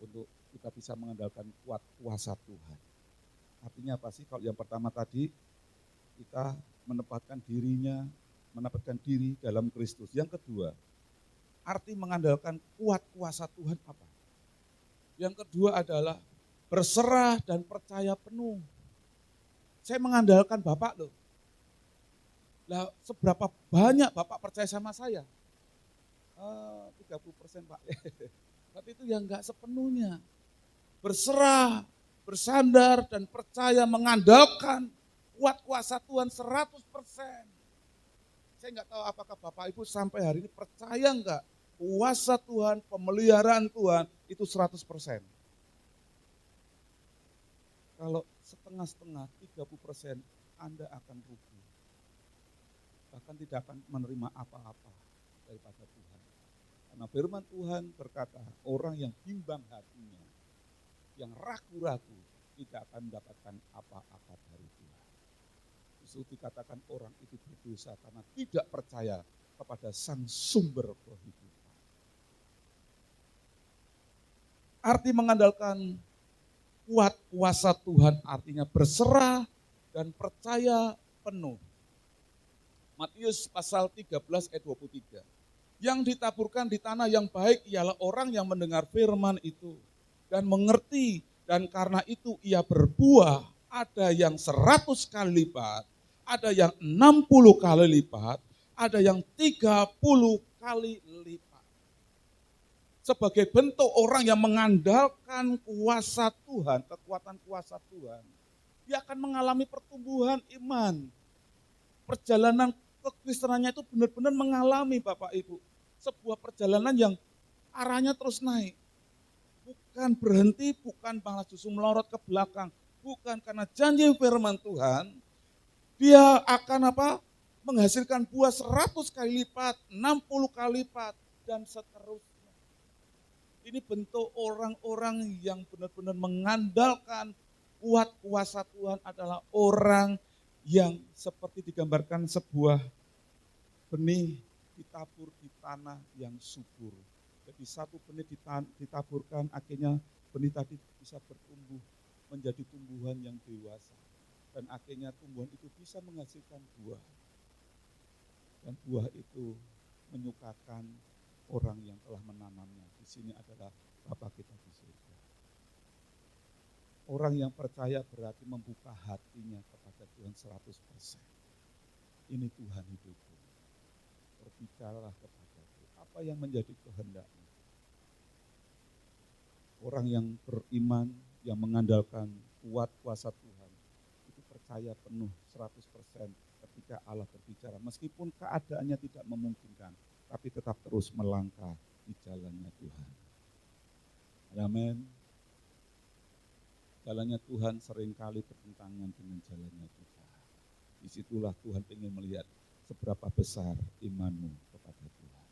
untuk kita bisa mengandalkan kuat kuasa Tuhan. Artinya apa sih? Kalau yang pertama tadi kita menempatkan diri dalam Kristus. Yang kedua, arti mengandalkan kuat kuasa Tuhan apa? Yang kedua adalah berserah dan percaya penuh. Saya mengandalkan Bapak loh. Lah seberapa banyak Bapak percaya sama saya? 30% Pak. Tapi itu yang enggak sepenuhnya. Berserah, bersandar dan percaya, mengandalkan kuat kuasa Tuhan 100%. Saya enggak tahu apakah Bapak Ibu sampai hari ini percaya enggak kuasa Tuhan, pemeliharaan Tuhan itu 100%. Kalau setengah-setengah, 30%, Anda akan rugi. Bahkan tidak akan menerima apa-apa daripada Tuhan. Karena firman Tuhan berkata, orang yang bimbang hatinya, yang ragu-ragu, tidak akan mendapatkan apa-apa dari Tuhan. Justru dikatakan orang itu berdosa karena tidak percaya kepada sang sumber kehidupan. Arti mengandalkan kuat kuasa Tuhan artinya berserah dan percaya penuh. Matius pasal 13 ayat 23. Yang ditaburkan di tanah yang baik ialah orang yang mendengar firman itu dan mengerti, dan karena itu ia berbuah, ada yang 100 kali lipat, ada yang 60 kali lipat, ada yang 30 kali lipat. Sebagai bentuk orang yang mengandalkan kuasa Tuhan, kekuatan kuasa Tuhan, dia akan mengalami pertumbuhan iman. Perjalanan kekristenannya itu benar-benar mengalami Bapak Ibu sebuah perjalanan yang arahnya terus naik. Bukan berhenti, bukan malah justru melorot ke belakang. Bukan, karena janji firman Tuhan, dia akan menghasilkan buah 100 kali lipat, 60 kali lipat, dan seterusnya. Ini bentuk orang-orang yang benar-benar mengandalkan kuat kuasa Tuhan adalah orang yang seperti digambarkan sebuah benih ditabur di tanah yang subur. Jadi satu benih ditaburkan, akhirnya benih tadi bisa bertumbuh menjadi tumbuhan yang dewasa. Dan akhirnya tumbuhan itu bisa menghasilkan buah. Dan buah itu menyukakan orang yang telah menanamnya. Di sini adalah Bapa kita di surga. Orang yang percaya berarti membuka hatinya kepada Tuhan 100%. Ini Tuhan hidupku. Berbicaralah kepadaku. Apa yang menjadi kehendakmu? Orang yang beriman, yang mengandalkan kuat kuasa Tuhan, itu percaya penuh 100% ketika Allah berbicara. Meskipun keadaannya tidak memungkinkan, tapi tetap terus melangkah di jalannya Tuhan. Amin. Jalannya Tuhan seringkali bertentangan dengan jalannya kita. Disitulah Tuhan ingin melihat seberapa besar imanmu kepada Tuhan.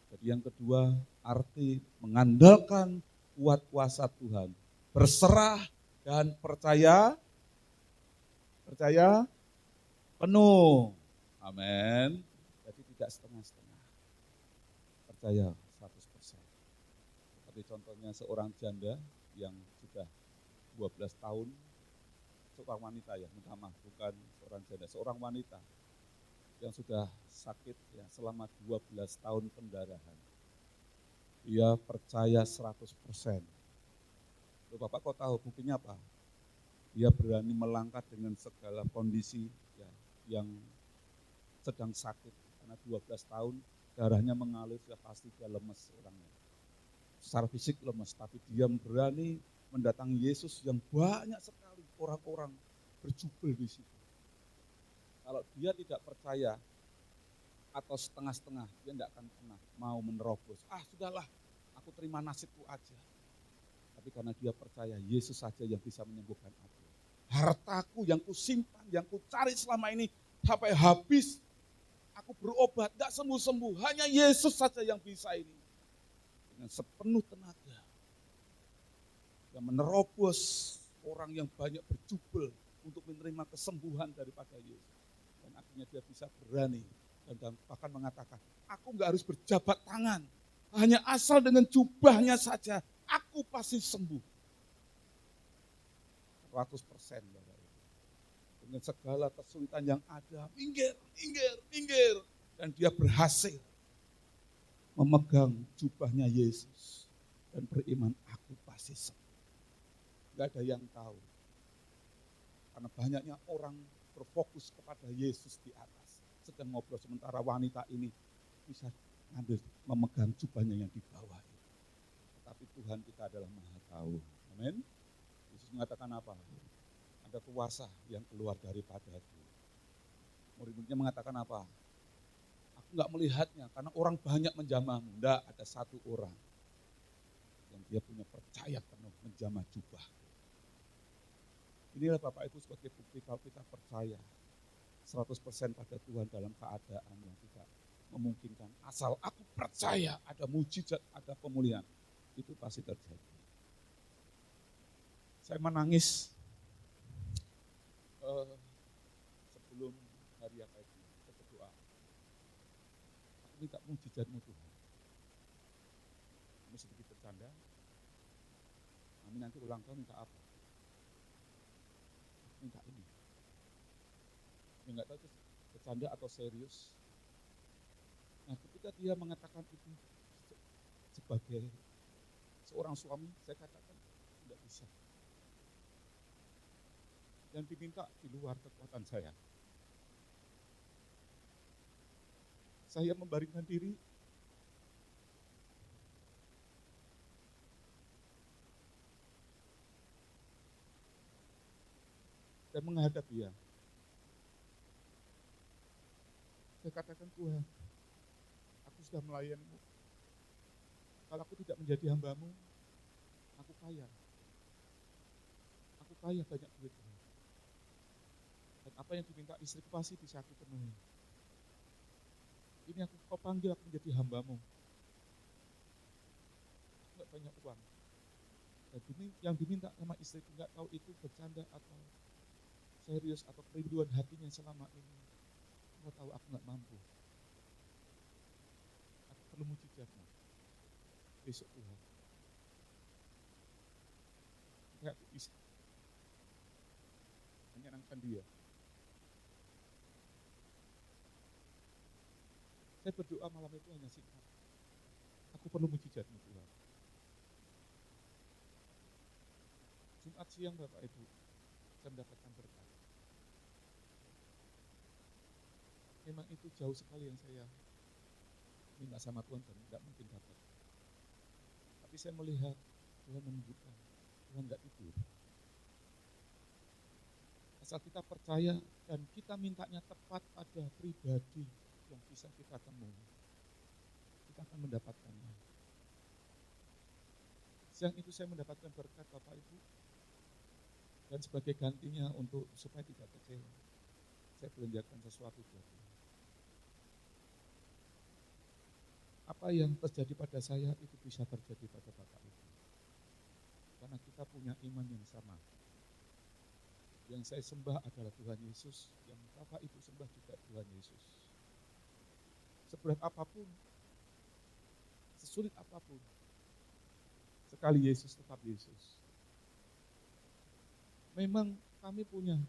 Jadi yang kedua, arti mengandalkan kuat kuasa Tuhan. Berserah dan percaya penuh. Amin. Jadi tidak setengah-setengah. Percaya 100%. Seperti contohnya seorang janda yang sudah 12 tahun, seorang wanita ya, minta maaf, bukan seorang janda, seorang wanita yang sudah sakit ya selama 12 tahun pendarahan. Dia percaya 100%. Loh, Bapak kok tahu buktinya apa? Dia berani melangkah dengan segala kondisi ya, yang sedang sakit. Karena 12 tahun darahnya mengalir, sudah pasti dia lemes orangnya. Secara fisik lemes, tapi dia berani mendatangi Yesus yang banyak sekali orang-orang berjubel di situ. Kalau dia tidak percaya atau setengah-setengah, dia tidak akan pernah mau menerobos. Sudahlah, aku terima nasibku aja. Tapi karena dia percaya, Yesus saja yang bisa menyembuhkan aku. Hartaku yang kusimpan, yang kucari selama ini sampai habis, aku berobat, tidak sembuh-sembuh. Hanya Yesus saja yang bisa ini. Dengan sepenuh tenaga. Yang menerobos orang yang banyak berjubel untuk menerima kesembuhan daripada Yesus. Dan akhirnya dia bisa berani dan bahkan mengatakan, aku enggak harus berjabat tangan, hanya asal dengan jubahnya saja, aku pasti sembuh. 100% Bapak. Dengan segala kesulitan yang ada, minggir. Dan dia berhasil memegang jubahnya Yesus dan beriman, aku pasti sembuh. Enggak ada yang tahu. Karena banyaknya orang berfokus kepada Yesus di atas. Sedang ngobrol sementara wanita ini bisa ngambil memegang jubahnya yang di bawah itu. Tapi Tuhan kita adalah Maha Tahu. Amin. Yesus mengatakan apa? Ada kuasa yang keluar daripadaku. Murid-muridnya mengatakan apa? Aku enggak melihatnya karena orang banyak menjamahmu. Enggak, ada satu orang yang dia punya percaya penuh menjamah jubah. Inilah Bapak Ibu sebagai bukti kalau kita percaya 100% pada Tuhan dalam keadaan yang tidak memungkinkan. Asal aku percaya ada mujizat, ada pemulihan, itu pasti terjadi. Saya menangis sebelum hari apa itu, saya berdoa. Aku minta mujizatmu Tuhan. Kamu sedikit bercanda, kami nanti ulang tahun minta apa? Minta ini. Ya nggak tahu itu bercanda atau serius. Nah ketika dia mengatakan itu sebagai seorang suami, saya katakan tidak bisa. Yang diminta di luar kekuatan saya. Saya membaringkan diri. Dan menghadap dia. Saya katakan, Tuhan, aku sudah melayanimu. Kalau aku tidak menjadi hamba-Mu, aku kaya. Aku kaya banyak duit. Dan apa yang diminta istriku pasti bisa aku penuhi. Ini kau panggil aku menjadi hamba-Mu. Aku gak banyak uang. Dan yang diminta sama istriku, gak tahu itu bercanda atau serius atau kerinduan hatinya selama ini. Allah tahu aku nggak mampu. Aku perlu mujizatmu. Besok Tuhan. Supaya aku bisa menyenangkan dia. Saya berdoa malam itu hanya singkat. Aku perlu mujizatmu Tuhan. Jumat siang Bapak Ibu, saya mendapatkan berkat. Memang itu jauh sekali yang saya minta sama Tuhan dan tidak mungkin dapat. Tapi saya melihat Tuhan menunjukkan, Tuhan nggak tidur. Asal kita percaya dan kita mintanya tepat pada pribadi yang bisa kita temui, kita akan mendapatkannya. Siang itu saya mendapatkan berkat Bapak Ibu, dan sebagai gantinya untuk supaya tidak kecewa, saya belanjakan sesuatu buat Tuhan. Apa yang terjadi pada saya itu bisa terjadi pada Bapak Ibu. Karena kita punya iman yang sama. Yang saya sembah adalah Tuhan Yesus, yang Bapak Ibu sembah juga Tuhan Yesus. Seberat apapun, sesulit apapun, sekali Yesus tetap Yesus. Memang kami punya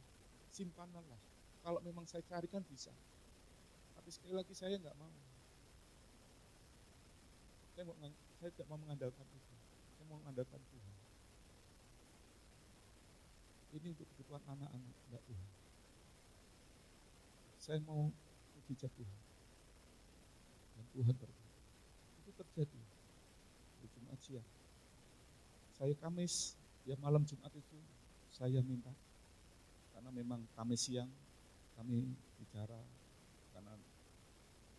simpanan lah. Kalau memang saya carikan bisa. Tapi sekali lagi saya nggak mau. Saya tidak mau mengandalkan itu. Saya mau mengandalkan Tuhan. Ini untuk kebutuhan anak-anak, enggak Tuhan. Saya mau mujizat Tuhan. Dan Tuhan berkata. Itu terjadi di Jumat siang. Saya Kamis, ya malam Jumat itu saya minta. Karena memang Kamis siang kami bicara karena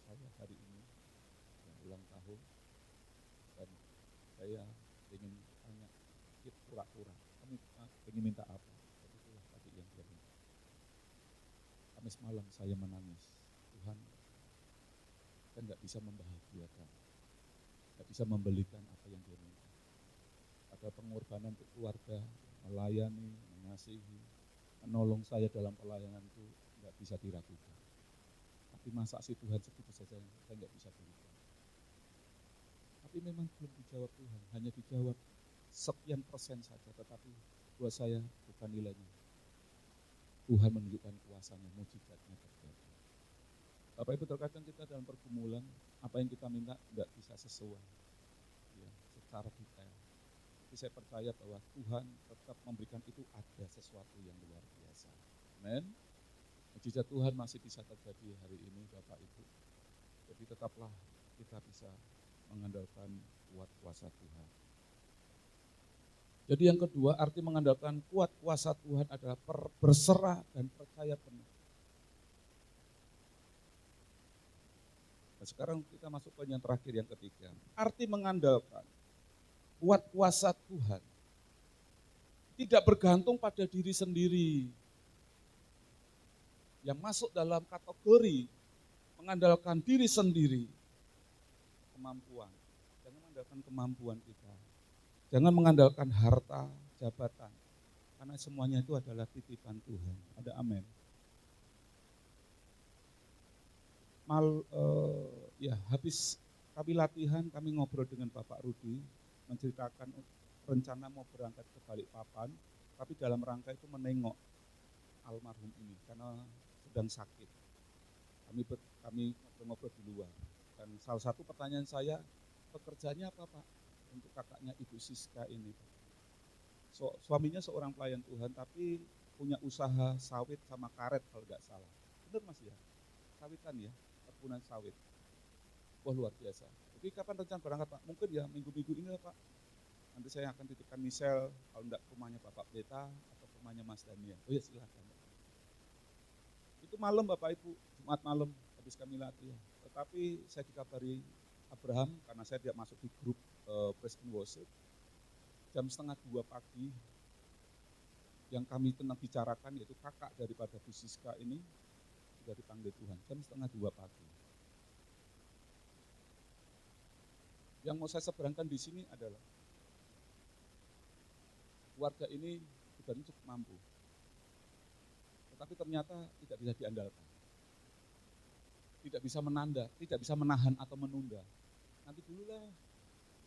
saya hari ini yang ulang tahun. Dan saya ingin tanya, pura-pura, kami ingin minta apa? Tapi itulah tadi yang dia minta. Kamis malam saya menangis, Tuhan, saya nggak bisa membahagiakan, nggak bisa membelikan apa yang dia minta. Ada pengorbanan untuk keluarga, melayani, mengasihi, menolong saya dalam pelayanan itu nggak bisa diragukan. Tapi masa sih Tuhan segitu saja saya nggak bisa berikan. Tapi memang belum dijawab Tuhan, hanya dijawab sekian persen saja, tetapi buat saya bukan nilainya. Tuhan menunjukkan kuasanya, mujizatnya terjadi. Bapak Ibu, terkadang kita dalam pergumulan, apa yang kita minta nggak bisa sesuai ya, secara detail. Tapi saya percaya bahwa Tuhan tetap memberikan itu ada sesuatu yang luar biasa. Amin. Mujizat Tuhan masih bisa terjadi hari ini Bapak Ibu. Jadi tetaplah kita bisa mengandalkan kuat kuasa Tuhan. Jadi yang kedua, arti mengandalkan kuat kuasa Tuhan adalah berserah dan percaya penuh. Nah, sekarang kita masuk ke yang terakhir, yang ketiga. Arti mengandalkan kuat kuasa Tuhan tidak bergantung pada diri sendiri. Yang masuk dalam kategori mengandalkan diri sendiri, kemampuan. Jangan mengandalkan kemampuan kita. Jangan mengandalkan harta, jabatan. Karena semuanya itu adalah titipan Tuhan. Ada amin. Habis kami latihan, kami ngobrol dengan Bapak Rudi, menceritakan rencana mau berangkat ke Balikpapan, tapi dalam rangka itu menengok almarhum ini karena sedang sakit. Kami ngobrol di luar. Dan salah satu pertanyaan saya, pekerjaannya apa Pak? Untuk kakaknya Ibu Siska ini. Suaminya seorang pelayan Tuhan, tapi punya usaha sawit sama karet kalau nggak salah. Benar Mas ya? Sawitan ya, perkebunan sawit. Wah luar biasa. Jadi kapan rencana berangkat Pak? Mungkin ya minggu-minggu ini lah Pak. Nanti saya akan titipkan misel, kalau enggak ke rumahnya Bapak Pendeta atau ke rumahnya Mas Daniel. Oh ya silakan. Itu malam Bapak Ibu, Jumat malam habis kami latihan. Tetapi saya dikabari Abraham, karena saya tidak masuk di grup Praise and Worship, jam 1:30 pagi, yang kami tengah bicarakan yaitu kakak daripada Bu Siska ini, sudah dipanggil Tuhan, jam 1:30 pagi. Yang mau saya seberangkan di sini adalah, keluarga ini bukan cukup mampu. tetapi ternyata tidak bisa diandalkan. Tidak bisa menanda, tidak bisa menahan atau menunda. Nanti dululah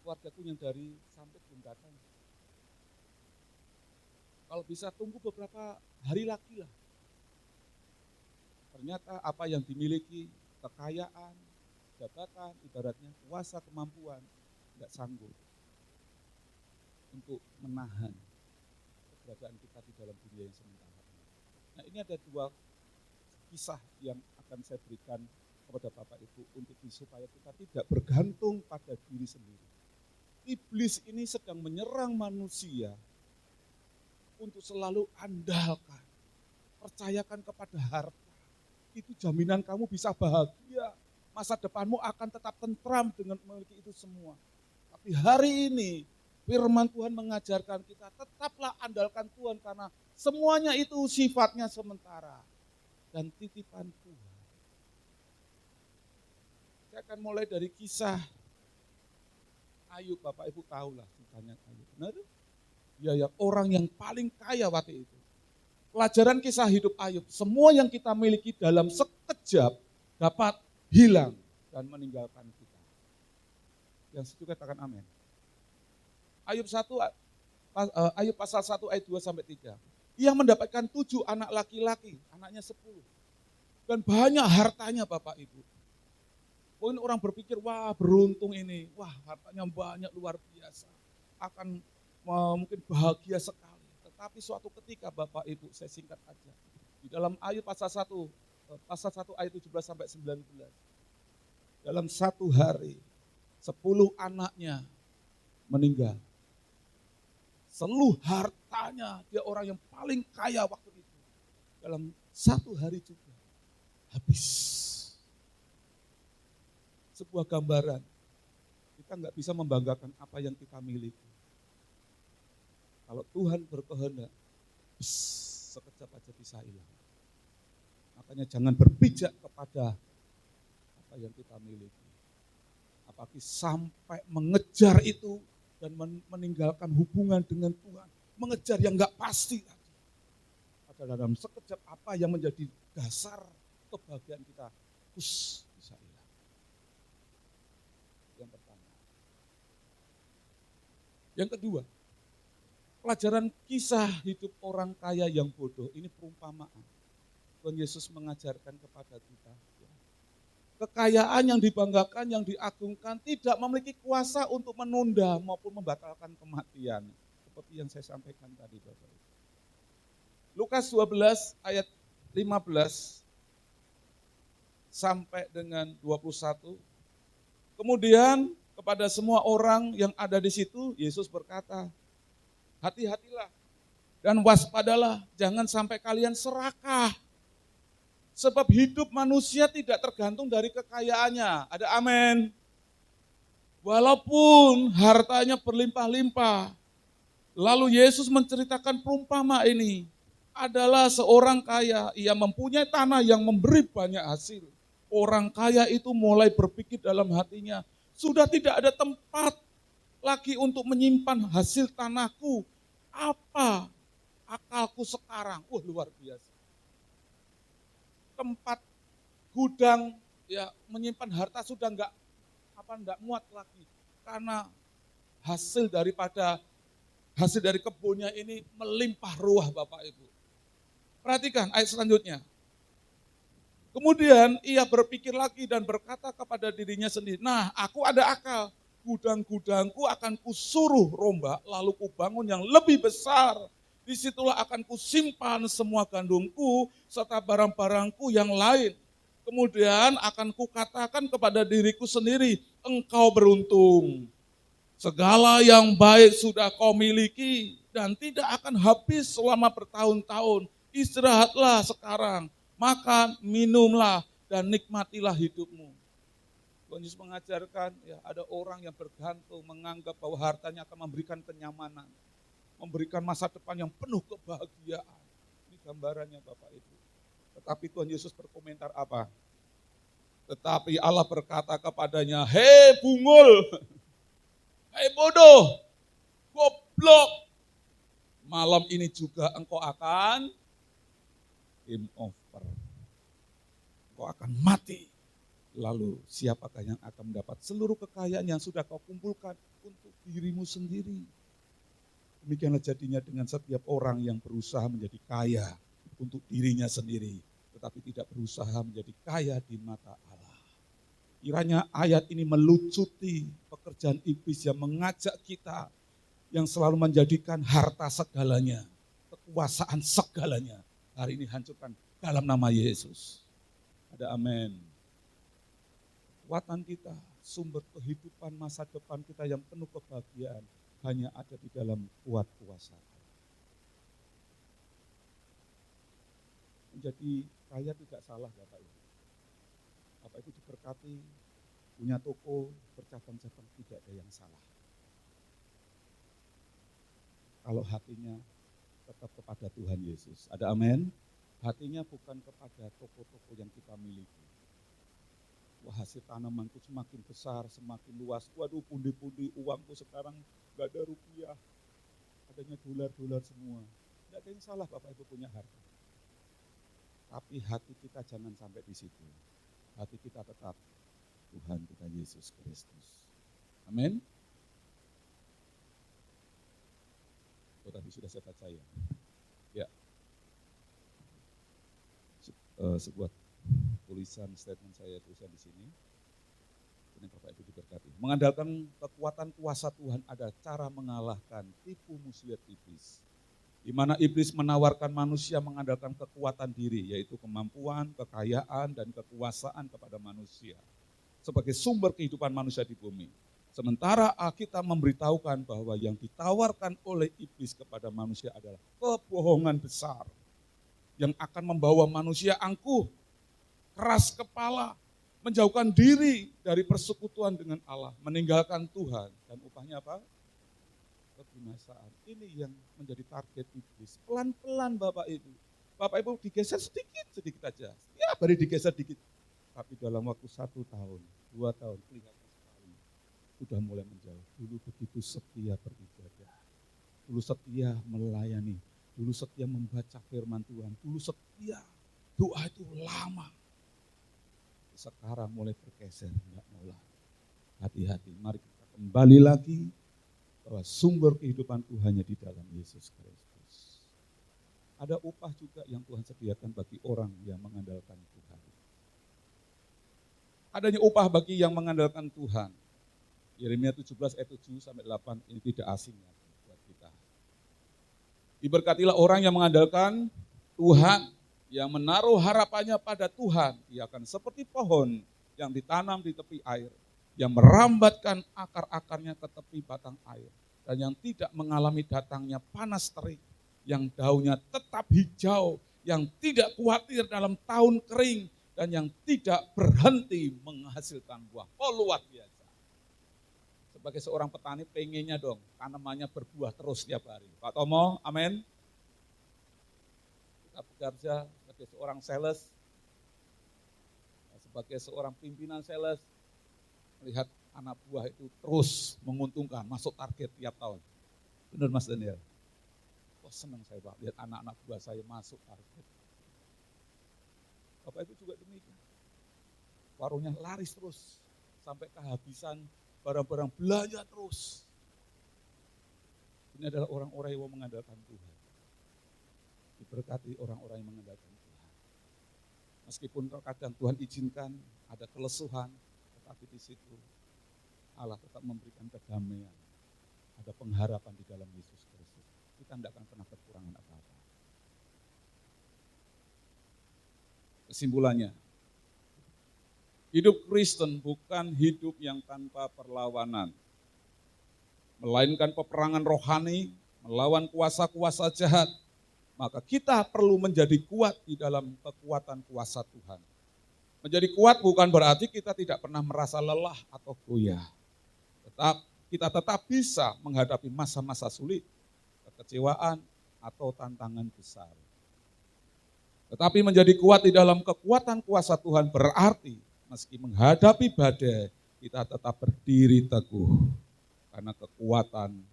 keluargaku yang dari sampai belum datang. Kalau bisa tunggu beberapa hari lagi lah. Ternyata apa yang dimiliki, kekayaan, jabatan, ibaratnya kuasa, kemampuan, tidak sanggup untuk menahan keberadaan kita di dalam dunia yang sementara. Nah, ini ada dua kisah yang akan saya berikan kepada Bapak Ibu untuk supaya kita tidak bergantung pada diri sendiri. Iblis ini sedang menyerang manusia untuk selalu andalkan, percayakan kepada harta. Itu jaminan kamu bisa bahagia, masa depanmu akan tetap tentram dengan memiliki itu semua. Tapi hari ini firman Tuhan mengajarkan kita tetaplah andalkan Tuhan karena semuanya itu sifatnya sementara dan titipan Tuhan. Saya akan mulai dari kisah Ayub. Bapak Ibu tahulah kisahnya Ayub. Benar? Ya, yang orang yang paling kaya waktu itu. Pelajaran kisah hidup Ayub, semua yang kita miliki dalam sekejap dapat hilang dan meninggalkan kita. Yang setuju katakan amin. Ayub pasal 1 ayat 2 sampai 3. Ia mendapatkan 7 anak laki-laki, anaknya 10. Dan banyak hartanya Bapak Ibu. Mungkin orang berpikir, wah beruntung ini, wah hartanya banyak luar biasa. Akan mungkin bahagia sekali. Tetapi suatu ketika Bapak Ibu, saya singkat aja. Di dalam Ayub pasal 1 ayat 17 sampai 19. Dalam satu hari 10 anaknya meninggal. Seluruh hartanya, dia orang yang paling kaya waktu itu. Dalam satu hari juga habis. Sebuah gambaran, kita nggak bisa membanggakan apa yang kita miliki. Kalau Tuhan berkehendak, sekejap aja bisa hilang. Makanya jangan berpijak kepada apa yang kita miliki. Apalagi sampai mengejar itu dan meninggalkan hubungan dengan Tuhan. Mengejar yang nggak pasti tadi. Pada dalam sekejap apa yang menjadi dasar kebahagiaan kita, bisa hilang. Yang pertama. Yang kedua, pelajaran kisah hidup orang kaya yang bodoh, ini perumpamaan. Tuhan Yesus mengajarkan kepada kita. Kekayaan yang dibanggakan, yang diagungkan, tidak memiliki kuasa untuk menunda maupun membatalkan kematian. Seperti yang saya sampaikan tadi Bapak. Lukas 12 ayat 15 sampai dengan 21. Kemudian kepada semua orang yang ada di situ, Yesus berkata, hati-hatilah dan waspadalah, jangan sampai kalian serakah. Sebab hidup manusia tidak tergantung dari kekayaannya. Ada amin. Walaupun hartanya berlimpah-limpah. Lalu Yesus menceritakan perumpama ini. Adalah seorang kaya, ia mempunyai tanah yang memberi banyak hasil. Orang kaya itu mulai berpikir dalam hatinya, sudah tidak ada tempat lagi untuk menyimpan hasil tanahku. Apa akalku sekarang? Luar biasa. Tempat gudang ya menyimpan harta sudah enggak muat lagi karena hasil dari kebunnya ini melimpah ruah Bapak Ibu. Perhatikan ayat selanjutnya. Kemudian ia berpikir lagi dan berkata kepada dirinya sendiri, nah aku ada akal, gudang-gudangku akan kusuruh rombak lalu kubangun yang lebih besar. Disitulah akan kusimpan semua gandumku serta barang-barangku yang lain. Kemudian akan kukatakan kepada diriku sendiri, engkau beruntung. Segala yang baik sudah kau miliki dan tidak akan habis selama bertahun-tahun. Istirahatlah sekarang, makan, minumlah dan nikmatilah hidupmu. Tuhan Yesus mengajarkan ya ada orang yang bergantung menganggap bahwa hartanya akan memberikan kenyamanan. Memberikan masa depan yang penuh kebahagiaan. Ini gambarannya Bapak Ibu. Tetapi Tuhan Yesus berkomentar apa? Tetapi Allah berkata kepadanya, hei bungul, hei bodoh, goblok. Malam ini juga engkau akan game over. Kau akan mati. Lalu siapakah yang akan mendapat seluruh kekayaan yang sudah kau kumpulkan untuk dirimu sendiri? Demikianlah jadinya dengan setiap orang yang berusaha menjadi kaya untuk dirinya sendiri, tetapi tidak berusaha menjadi kaya di mata Allah. Kiranya ayat ini melucuti pekerjaan iblis yang mengajak kita, yang selalu menjadikan harta segalanya, kekuasaan segalanya, hari ini hancurkan dalam nama Yesus. Ada amin. Kekuatan kita, sumber kehidupan masa depan kita yang penuh kebahagiaan hanya ada di dalam kuat kuasa. Menjadi kaya tidak salah Bapak Ibu. Bapak Ibu diberkati, punya toko, bercabang-cabang, tidak ada yang salah. Kalau hatinya tetap kepada Tuhan Yesus. Ada amin? Hatinya bukan kepada toko-toko yang kita miliki. Wah, hasil tanamanku semakin besar, semakin luas. Waduh, pundi-pundi uangku sekarang gak ada rupiah. Adanya dolar-dolar semua. Tidak ada yang salah Bapak Ibu punya harta. Tapi hati kita jangan sampai di situ. Hati kita tetap Tuhan kita Yesus Kristus. Amin. Oh, tadi sudah saya baca ya. Ya. Sebuah tulisan statement saya tulisan di sini. Ini Bapak Ibu diberkati. Mengandalkan kekuatan kuasa Tuhan ada cara mengalahkan tipu muslihat iblis. Di mana iblis menawarkan manusia mengandalkan kekuatan diri, yaitu kemampuan, kekayaan, dan kekuasaan kepada manusia sebagai sumber kehidupan manusia di bumi. Sementara Alkitab memberitahukan bahwa yang ditawarkan oleh iblis kepada manusia adalah kebohongan besar yang akan membawa manusia angkuh, keras kepala, menjauhkan diri dari persekutuan dengan Allah, meninggalkan Tuhan, dan upahnya apa? Kebinasaan. Ini yang menjadi target iblis. Pelan-pelan Bapak Ibu. Bapak Ibu digeser sedikit aja. Ya, baru digeser dikit. Tapi dalam waktu 1 tahun, 2 tahun, kelihatan sekali. Sudah mulai menjauh. Dulu begitu setia beribadah. Dulu setia melayani. Dulu setia membaca firman Tuhan. Dulu setia. Doa itu lama. Sekarang mulai bergeser, enggak mau lagi. Hati-hati, mari kita kembali lagi bahwa sumber kehidupan Tuhan hanya di dalam Yesus Kristus. Ada upah juga yang Tuhan sediakan bagi orang yang mengandalkan Tuhan. Adanya upah bagi yang mengandalkan Tuhan. Yeremia 17 ayat 7 sampai 8 ini tidak asing buat kita. Diberkatilah orang yang mengandalkan Tuhan, yang menaruh harapannya pada Tuhan, ia akan seperti pohon yang ditanam di tepi air, yang merambatkan akar-akarnya ke tepi batang air, dan yang tidak mengalami datangnya panas terik, yang daunnya tetap hijau, yang tidak khawatir dalam tahun kering, dan yang tidak berhenti menghasilkan buah. Oh, luar biasa. Sebagai seorang petani pengennya dong tanamannya berbuah terus setiap hari. Pak Tomo, amin. Bekerja sebagai seorang sales, sebagai seorang pimpinan sales, melihat anak buah itu terus menguntungkan, masuk target tiap tahun. Benar Mas Daniel? Oh, senang saya Pak, lihat anak-anak buah saya masuk target. Bapak Ibu juga demikian. Warungnya laris terus, sampai kehabisan barang-barang belanja terus. Ini adalah orang-orang yang mengandalkan Tuhan. Diberkati orang-orang yang mengandalkan Tuhan. Meskipun terkadang Tuhan izinkan ada kelesuhan, tetapi di situ Allah tetap memberikan kedamaian. Ada pengharapan di dalam Yesus Kristus. Kita tidak akan pernah kekurangan apa-apa. Kesimpulannya, hidup Kristen bukan hidup yang tanpa perlawanan, melainkan peperangan rohani melawan kuasa-kuasa jahat. Maka kita perlu menjadi kuat di dalam kekuatan kuasa Tuhan. Menjadi kuat bukan berarti kita tidak pernah merasa lelah atau goyah. Kita tetap bisa menghadapi masa-masa sulit, kekecewaan, atau tantangan besar. Tetapi menjadi kuat di dalam kekuatan kuasa Tuhan berarti meski menghadapi badai, kita tetap berdiri teguh. Karena kekuatan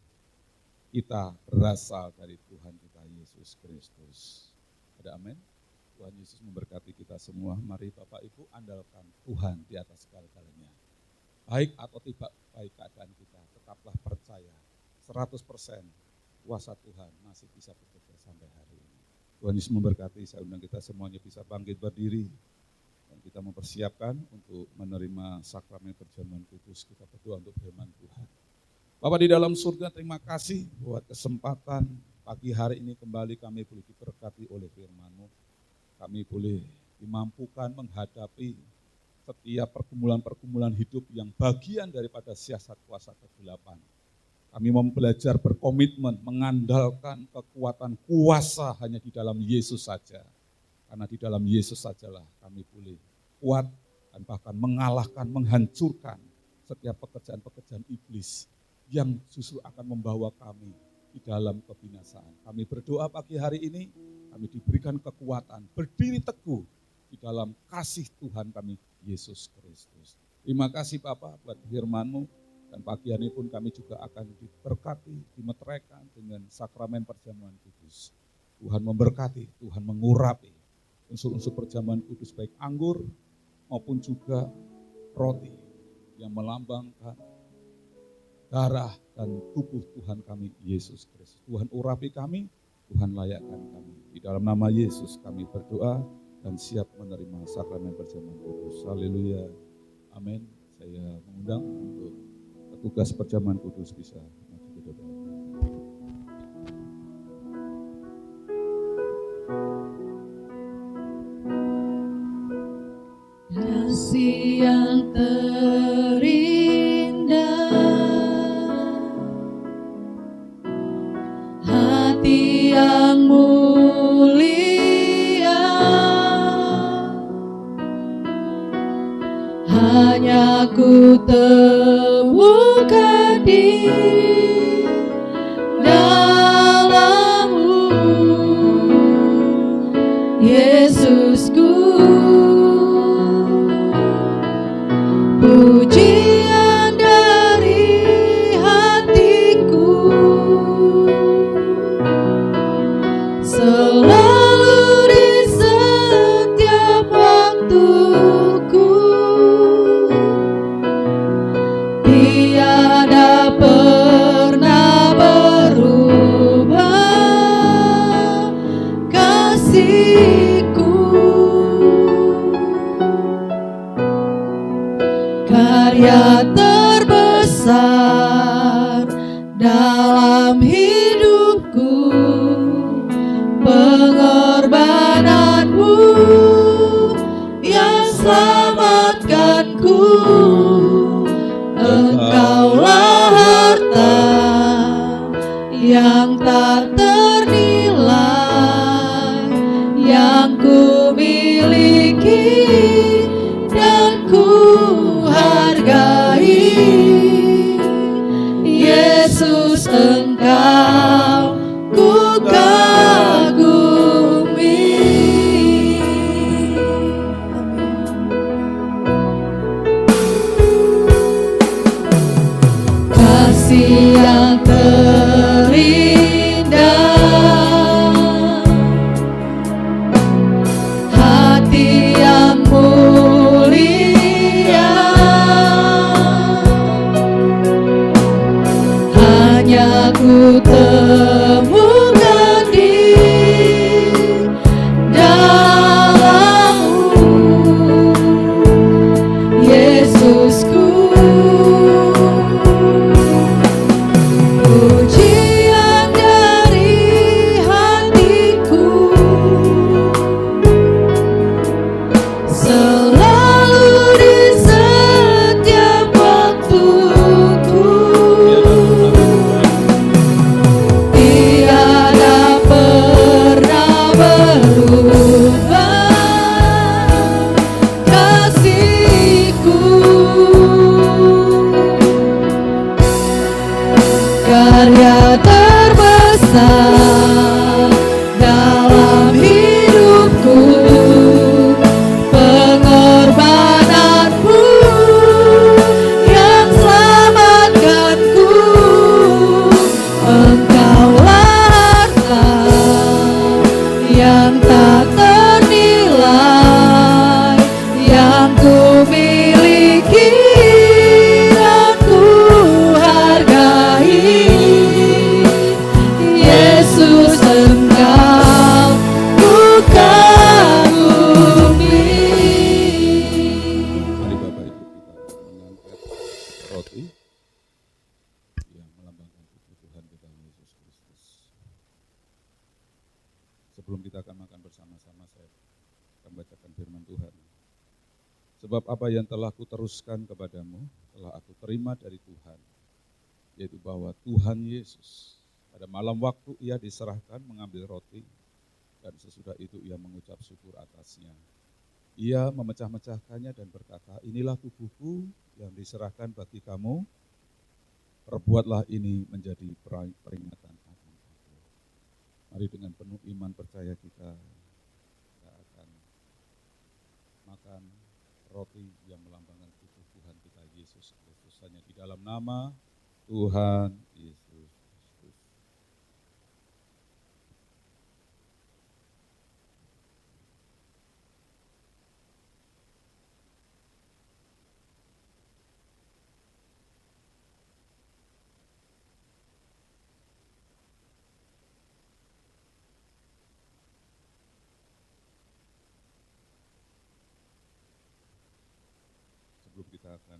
kita berasal dari Tuhan kita Yesus Kristus. Ada amin? Tuhan Yesus memberkati kita semua. Mari Bapak Ibu andalkan Tuhan di atas segala-galanya. Baik atau tidak baik keadaan kita, tetaplah percaya 100% kuasa Tuhan masih bisa bekerja sampai hari ini. Tuhan Yesus memberkati, saya undang kita semuanya bisa bangkit berdiri. Dan kita mempersiapkan untuk menerima sakramen perjamuan kudus. Kita berdoa untuk firman Tuhan. Bapa di dalam surga, terima kasih buat kesempatan pagi hari ini kembali kami boleh diberkati oleh firman-Mu. Kami boleh dimampukan menghadapi setiap pergumulan-pergumulan hidup yang bagian daripada siasat kuasa kegelapan. Kami mau belajar berkomitmen, mengandalkan kekuatan kuasa hanya di dalam Yesus saja. Karena di dalam Yesus sajalah kami boleh kuat dan bahkan mengalahkan, menghancurkan setiap pekerjaan-pekerjaan iblis yang justru akan membawa kami di dalam kebinasaan. Kami berdoa pagi hari ini, kami diberikan kekuatan, berdiri teguh di dalam kasih Tuhan kami, Yesus Kristus. Terima kasih Bapak buat firman-Mu, dan pagi hari pun kami juga akan diberkati, dimeteraikan dengan sakramen perjamuan kudus. Tuhan memberkati, Tuhan mengurapi unsur-unsur perjamuan kudus, baik anggur maupun juga roti yang melambangkan darah dan tubuh Tuhan kami, Yesus Kristus. Tuhan urapi kami, Tuhan layakkan kami. Di dalam nama Yesus kami berdoa dan siap menerima sakramen perjamuan kudus. Haleluya. Amin. Saya mengundang untuk petugas perjamuan kudus bisa maju ke depan. Kasih yang terindah, hati yang mulia, hanya ku temukan di dalam-Mu, Yesusku. Pujian dari hatiku, selalu di setiap waktuku, tiada pernah berubah kasih-Ku. Karya terbesar dalam hidupku, pengorbanan-Mu yang selamatkanku. Engkaulah harta yang tak ternilai, yang ku miliki dan ku hargai. Yesus, Engkau ku kagumi. Kasih yang terindah, hati yang mulia, hanya ku temukan di dalam-Mu, Yesusku. Pujian dari hatiku, selalu di setiap waktuku, tiada pernah berubah kasih-Ku. Karya terbesar dalam hidupku, pengorbanan-Mu yang selamatkanku. Engkaulah harta yang tak ternilai, Sebelum kita akan makan bersama-sama, saya akan bacakan firman Tuhan. Sebab apa yang telah kuteruskan kepadamu, telah aku terima dari Tuhan, yaitu bahwa Tuhan Yesus pada malam waktu ia diserahkan mengambil roti, dan sesudah itu ia mengucap syukur atasnya. Ia memecah-mecahkannya dan berkata, inilah tubuhku yang diserahkan bagi kamu, perbuatlah ini menjadi peringatan akan aku. Mari dengan penuh iman percaya kita akan makan roti yang melambangkan tubuh Tuhan kita Yesus Kristus, hanya di dalam nama Tuhan Yesus Kristus. Sebelum kita akan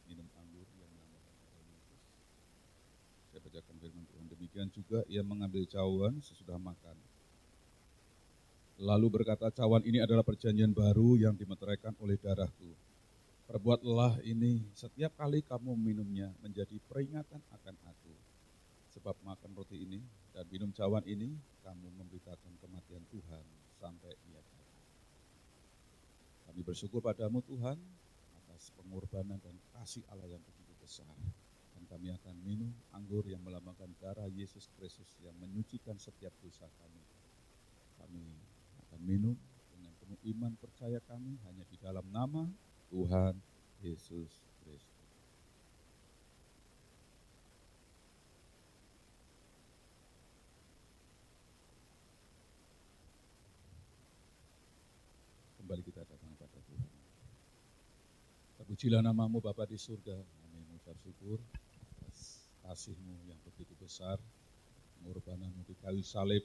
minum anggur yang melambangkan darah Yesus, saya bacakan firman Tuhan. Demikian juga ia mengambil cawan sesudah makan. Lalu berkata, cawan ini adalah perjanjian baru yang dimeteraikan oleh darahku. Perbuatlah ini setiap kali kamu minumnya menjadi peringatan akan aku. Sebab makan roti ini dan minum cawan ini, kamu memberitakan kematian Tuhan sampai ia datang. Kami bersyukur padamu Tuhan, pengorbanan dan kasih Allah yang begitu besar. Dan kami akan minum anggur yang melambangkan darah Yesus Kristus yang menyucikan setiap dosa kami. Kami akan minum dengan penuh iman percaya kami hanya di dalam nama Tuhan Yesus Kristus. Kembali kita datang kepada Tuhan. Terpujilah namamu Bapa di surga, kami mengucap syukur atas kasih-Mu yang begitu besar, pengorbanan-Mu di kayu salib,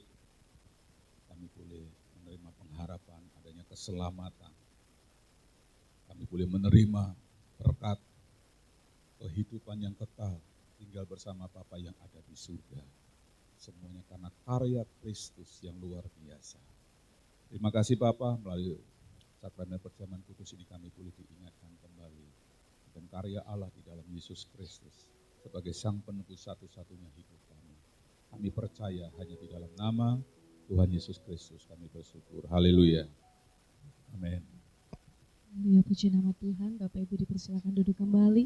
kami boleh menerima pengharapan adanya keselamatan, kami boleh menerima berkat kehidupan yang kekal, tinggal bersama Bapa yang ada di surga, semuanya karena karya Kristus yang luar biasa. Terima kasih Bapa, melalui sakramen perjamuan kudus ini kami boleh diingatkan kembali dan karya Allah di dalam Yesus Kristus sebagai sang penebus satu-satunya hidup kami. Kami percaya hanya di dalam nama Tuhan Yesus Kristus kami bersyukur. Haleluya. Amin. Haleluya, puji nama Tuhan. Bapak Ibu dipersilakan duduk kembali.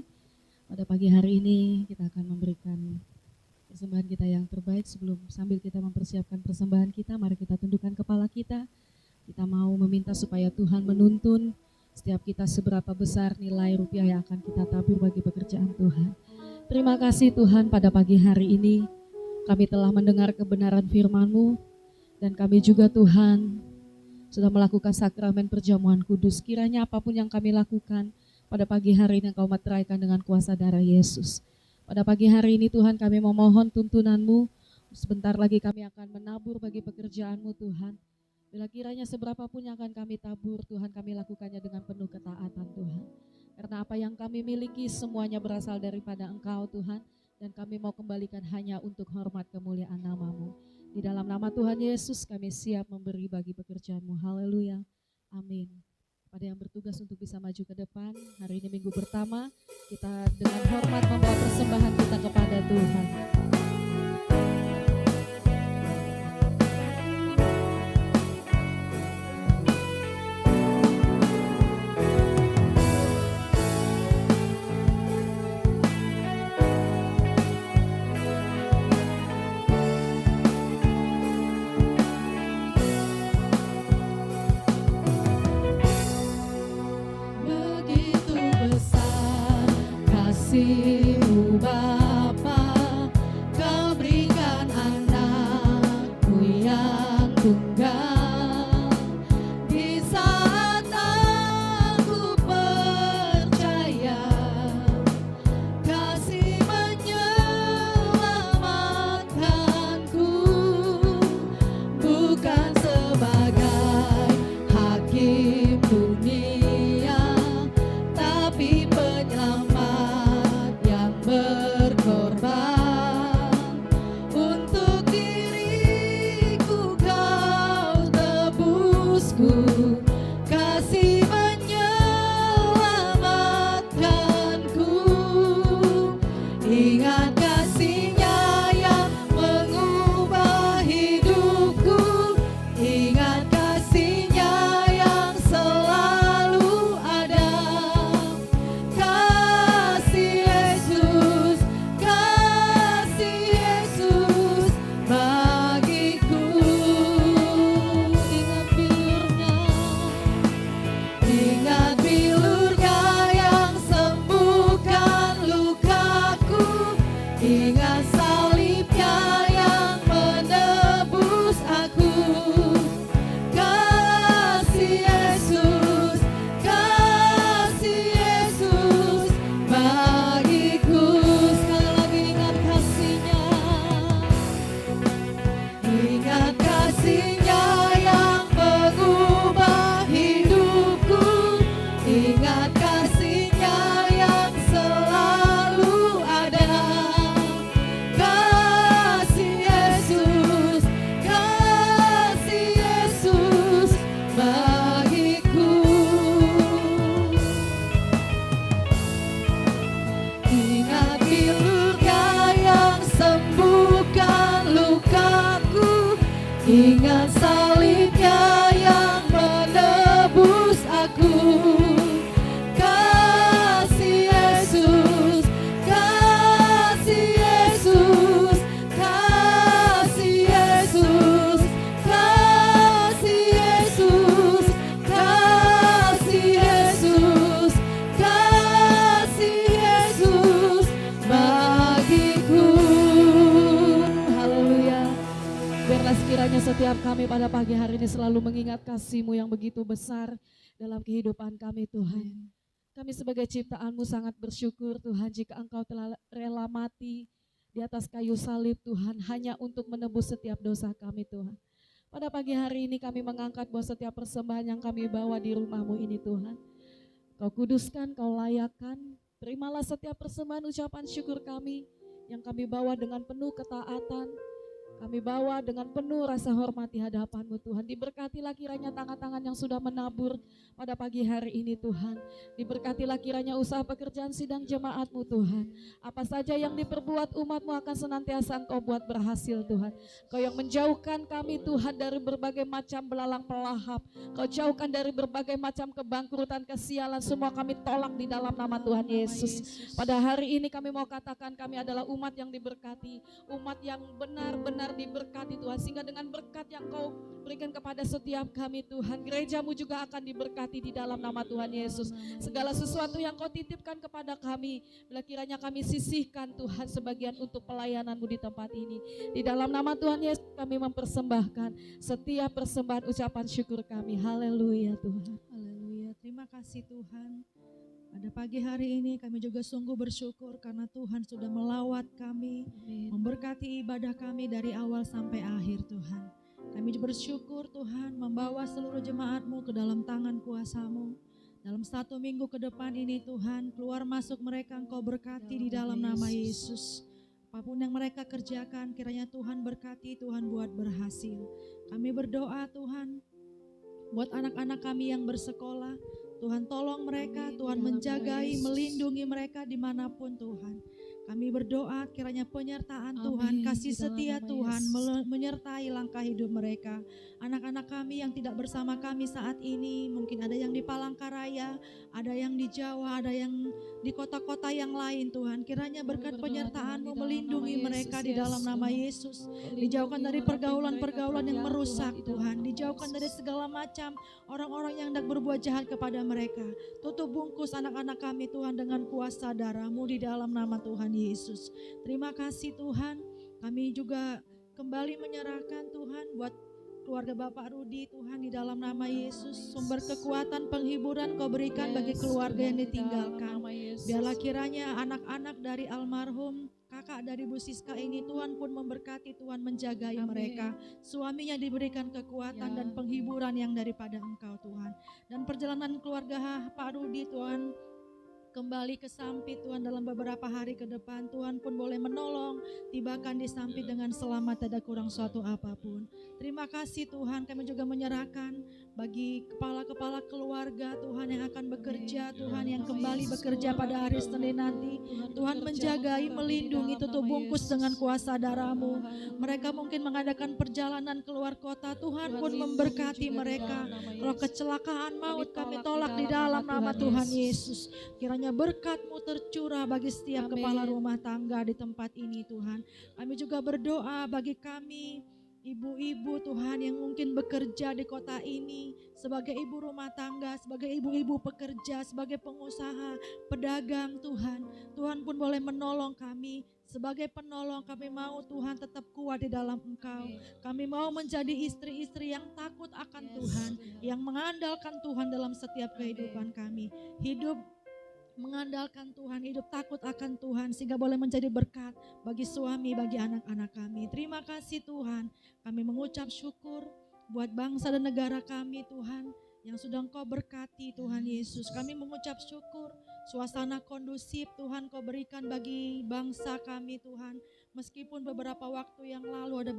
Pada pagi hari ini kita akan memberikan persembahan kita yang terbaik. Sambil kita mempersiapkan persembahan kita, mari kita tundukkan kepala kita. Kita mau meminta supaya Tuhan menuntun setiap kita seberapa besar nilai rupiah yang akan kita tabur bagi pekerjaan Tuhan. Terima kasih Tuhan, pada pagi hari ini kami telah mendengar kebenaran firman-Mu, dan kami juga Tuhan sudah melakukan sakramen perjamuan kudus. Kiranya apapun yang kami lakukan pada pagi hari ini Engkau meteraikan dengan kuasa darah Yesus. Pada pagi hari ini Tuhan kami memohon tuntunan-Mu, sebentar lagi kami akan menabur bagi pekerjaan-Mu Tuhan. Bila kiranya seberapapun yang akan kami tabur, Tuhan kami lakukannya dengan penuh ketaatan Tuhan. Karena apa yang kami miliki semuanya berasal daripada Engkau Tuhan, dan kami mau kembalikan hanya untuk hormat kemuliaan nama-Mu. Di dalam nama Tuhan Yesus kami siap memberi bagi pekerjaan-Mu. Haleluya. Amin. Pada yang bertugas untuk bisa maju ke depan, hari ini minggu pertama, kita dengan hormat membawa persembahan kita kepada Tuhan. kasih-Mu Bapa, Kau berikan anak-Mu yang tunggal. Di saat aku percaya kasih menyelamatkanku, bukan sebagai hakim dunia, tapi penyelamat yang Yesusku, kasih menyelamatkanku. Ingat kasih-Nya yang mengubah hidupku. Ingat kasih-Nya yang selalu ada. Kasih Yesus bagiku. Ingat bilurnya yang sembuhkan lukaku. Ingat salibnya yang menebus aku. Kasih Yesus bagiku. Sekali lagi ingat kasih-Nya. Ingat kasih-Nya yang mengubah hidupku. Ingat kasih-Nya yang selalu ada. Kasih Yesus bagiku. Ingat bilurnya yang sembuhkan lukaku. Ingat salibnya yang menebus aku. Kasih Yesus bagiku. Haleluya. Biarlah sekiranya setiap kami pada pagi hari ini selalu mengingat kasih-Mu yang begitu besar dalam kehidupan kami, Tuhan. Kami sebagai ciptaan-Mu sangat bersyukur, Tuhan, jika Engkau telah rela mati di atas kayu salib, Tuhan, hanya untuk menebus setiap dosa kami, Tuhan. Pada pagi hari ini kami mengangkat bahwa setiap persembahan yang kami bawa di rumah-Mu ini, Tuhan, Kau kuduskan, Kau layakkan. Terimalah setiap persembahan ucapan syukur kami yang kami bawa dengan penuh ketaatan. Kami bawa dengan penuh rasa hormat di hadapan-Mu, Tuhan. Diberkatilah kiranya tangan-tangan yang sudah menabur pada pagi hari ini, Tuhan. Diberkatilah kiranya usaha pekerjaan sidang jemaat-Mu, Tuhan. Apa saja yang diperbuat umat-Mu akan senantiasa Engkau buat berhasil, Tuhan. Kau yang menjauhkan kami, Tuhan, dari berbagai macam belalang pelahap. Kau jauhkan dari berbagai macam kebangkrutan, kesialan. Semua kami tolak di dalam nama Tuhan Yesus. Pada hari ini kami mau katakan kami adalah umat yang diberkati. Umat yang benar-benar diberkati, Tuhan, sehingga dengan berkat yang Kau berikan kepada setiap kami, Tuhan, gereja-Mu juga akan diberkati di dalam nama Tuhan Yesus. Segala sesuatu yang Kau titipkan kepada kami, bila kiranya kami sisihkan, Tuhan, sebagian untuk pelayanan-Mu di tempat ini. Di dalam nama Tuhan Yesus kami mempersembahkan setiap persembahan ucapan syukur kami. Haleluya, Tuhan. Haleluya. Terima kasih Tuhan. Pada pagi hari ini kami juga sungguh bersyukur karena Tuhan sudah melawat kami, memberkati ibadah kami dari awal sampai akhir, Tuhan. Kami bersyukur Tuhan membawa seluruh jemaat-Mu ke dalam tangan kuasa-Mu. Dalam 1 minggu ke depan ini, Tuhan, keluar masuk mereka Engkau berkati di dalam nama Yesus. Apapun yang mereka kerjakan, kiranya Tuhan berkati, Tuhan buat berhasil. Kami berdoa Tuhan buat anak-anak kami yang bersekolah. Tuhan tolong mereka, Tuhan menjagai, melindungi mereka dimanapun, Tuhan. Kami berdoa kiranya penyertaan Tuhan, kasih setia Tuhan menyertai langkah hidup mereka. Anak-anak kami yang tidak bersama kami saat ini, mungkin ada yang di Palangkaraya, ada yang di Jawa, ada yang di kota-kota yang lain, Tuhan. Kiranya berkat penyertaan-Mu melindungi mereka di dalam nama Yesus. Dijauhkan dari pergaulan-pergaulan yang merusak, Tuhan. Dijauhkan dari segala macam orang-orang yang hendak berbuat jahat kepada mereka. Tutup bungkus anak-anak kami, Tuhan, dengan kuasa darah-Mu di dalam nama Tuhan Yesus. Terima kasih Tuhan. Kami juga kembali menyerahkan Tuhan buat keluarga Bapak Rudi, Tuhan, di dalam nama Yesus. Sumber kekuatan penghiburan Kau berikan bagi keluarga yang ditinggalkan. Biarlah kiranya anak-anak dari almarhum kakak dari Bu Siska ini, Tuhan pun memberkati, Tuhan menjagai mereka. Suaminya diberikan kekuatan dan penghiburan yang daripada Engkau, Tuhan. Dan perjalanan keluarga Pak Rudi, Tuhan, kembali ke Sampit, Tuhan, dalam beberapa hari ke depan. Tuhan pun boleh menolong, tibakan di Sampit dengan selamat, tidak kurang suatu apapun. Terima kasih Tuhan. Kami juga menyerahkan bagi kepala-kepala keluarga Tuhan yang akan bekerja, Tuhan yang kembali bekerja pada hari Senin nanti. Tuhan menjagai, melindungi, tutup bungkus dengan kuasa darah-Mu. Mereka mungkin mengadakan perjalanan keluar kota, Tuhan pun memberkati mereka. Roh kecelakaan maut kami tolak di dalam nama Tuhan Yesus. Kiranya berkat-Mu tercurah bagi setiap kepala rumah tangga di tempat ini Tuhan. Kami juga berdoa bagi kami, ibu-ibu Tuhan yang mungkin bekerja di kota ini sebagai ibu rumah tangga, sebagai ibu-ibu pekerja, sebagai pengusaha, pedagang Tuhan. Tuhan pun boleh menolong kami. Sebagai penolong kami mau Tuhan tetap kuat di dalam Engkau. Kami mau menjadi istri-istri yang takut akan Tuhan, yang mengandalkan Tuhan dalam setiap kehidupan kami. Hidup mengandalkan Tuhan, hidup takut akan Tuhan, sehingga boleh menjadi berkat bagi suami, bagi anak-anak kami. Terima kasih Tuhan, kami mengucap syukur buat bangsa dan negara kami Tuhan, yang sudah Engkau berkati Tuhan Yesus. Kami mengucap syukur, suasana kondusif Tuhan Kau berikan bagi bangsa kami Tuhan. Meskipun beberapa waktu yang lalu ada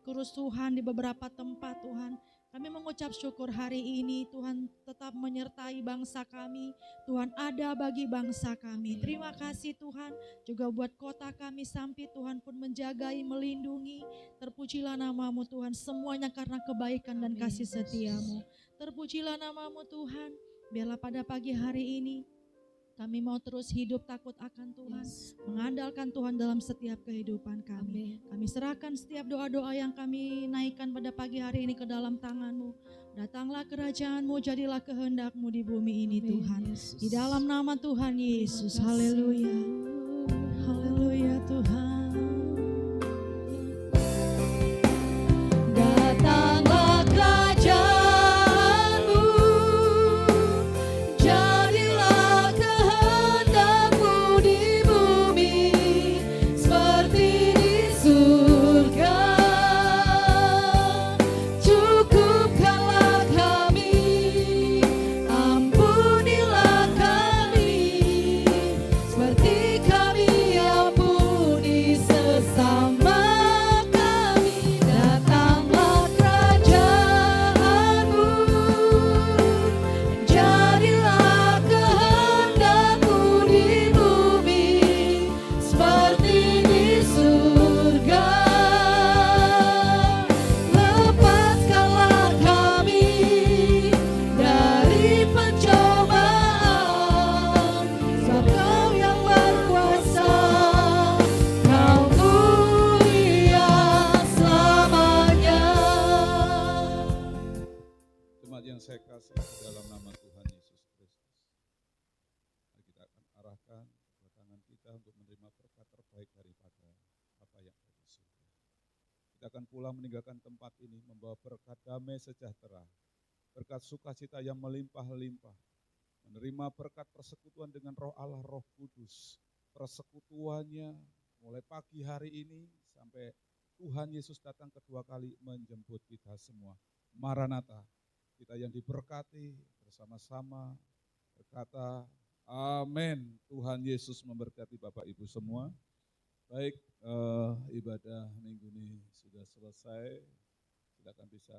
kerusuhan di beberapa tempat Tuhan, kami mengucap syukur hari ini Tuhan tetap menyertai bangsa kami. Tuhan ada bagi bangsa kami. Terima kasih Tuhan, juga buat kota kami Sampit Tuhan pun menjagai, melindungi. Terpujilah nama-Mu Tuhan, semuanya karena kebaikan dan kasih setia-Mu. Terpujilah nama-Mu Tuhan, biarlah pada pagi hari ini kami mau terus hidup takut akan Tuhan, mengandalkan Tuhan dalam setiap kehidupan kami. Kami serahkan setiap doa-doa yang kami naikkan pada pagi hari ini ke dalam tangan-Mu. Datanglah kerajaan-Mu, jadilah kehendak-Mu di bumi ini Tuhan. Di dalam nama Tuhan Yesus, haleluya. Haleluya Tuhan. Datanglah kerajaan-Mu, jadilah kehendak-Mu di bumi seperti di surga. Cukupkanlah kami, ampunilah kami, seperti kami ampuni sesama kami. Datanglah kerajaan-Mu, jadilah kehendak-Mu di bumi seperti di surga. Lepaskanlah kami dari pencobaan, sebab Kau yang berkuasa, Kau mulia selamanya. Jemaat yang saya kasih di dalam nama Tuhan Yesus Kristus, mari kita akan arahkan kedua tangan kita untuk menerima berkat terbaik daripada Bapa yang ada di surga. Kita akan pulang meninggalkan tempat ini membawa berkat damai sejahtera, berkat sukacita yang melimpah-limpah, menerima berkat persekutuan dengan Roh Allah, Roh Kudus, persekutuannya mulai pagi hari ini sampai Tuhan Yesus datang kedua kali menjemput kita semua. Maranatha, kita yang diberkati bersama-sama berkata, amin. Tuhan Yesus memberkati Bapak Ibu semua. Baik, ibadah minggu ini sudah selesai. Silakan bisa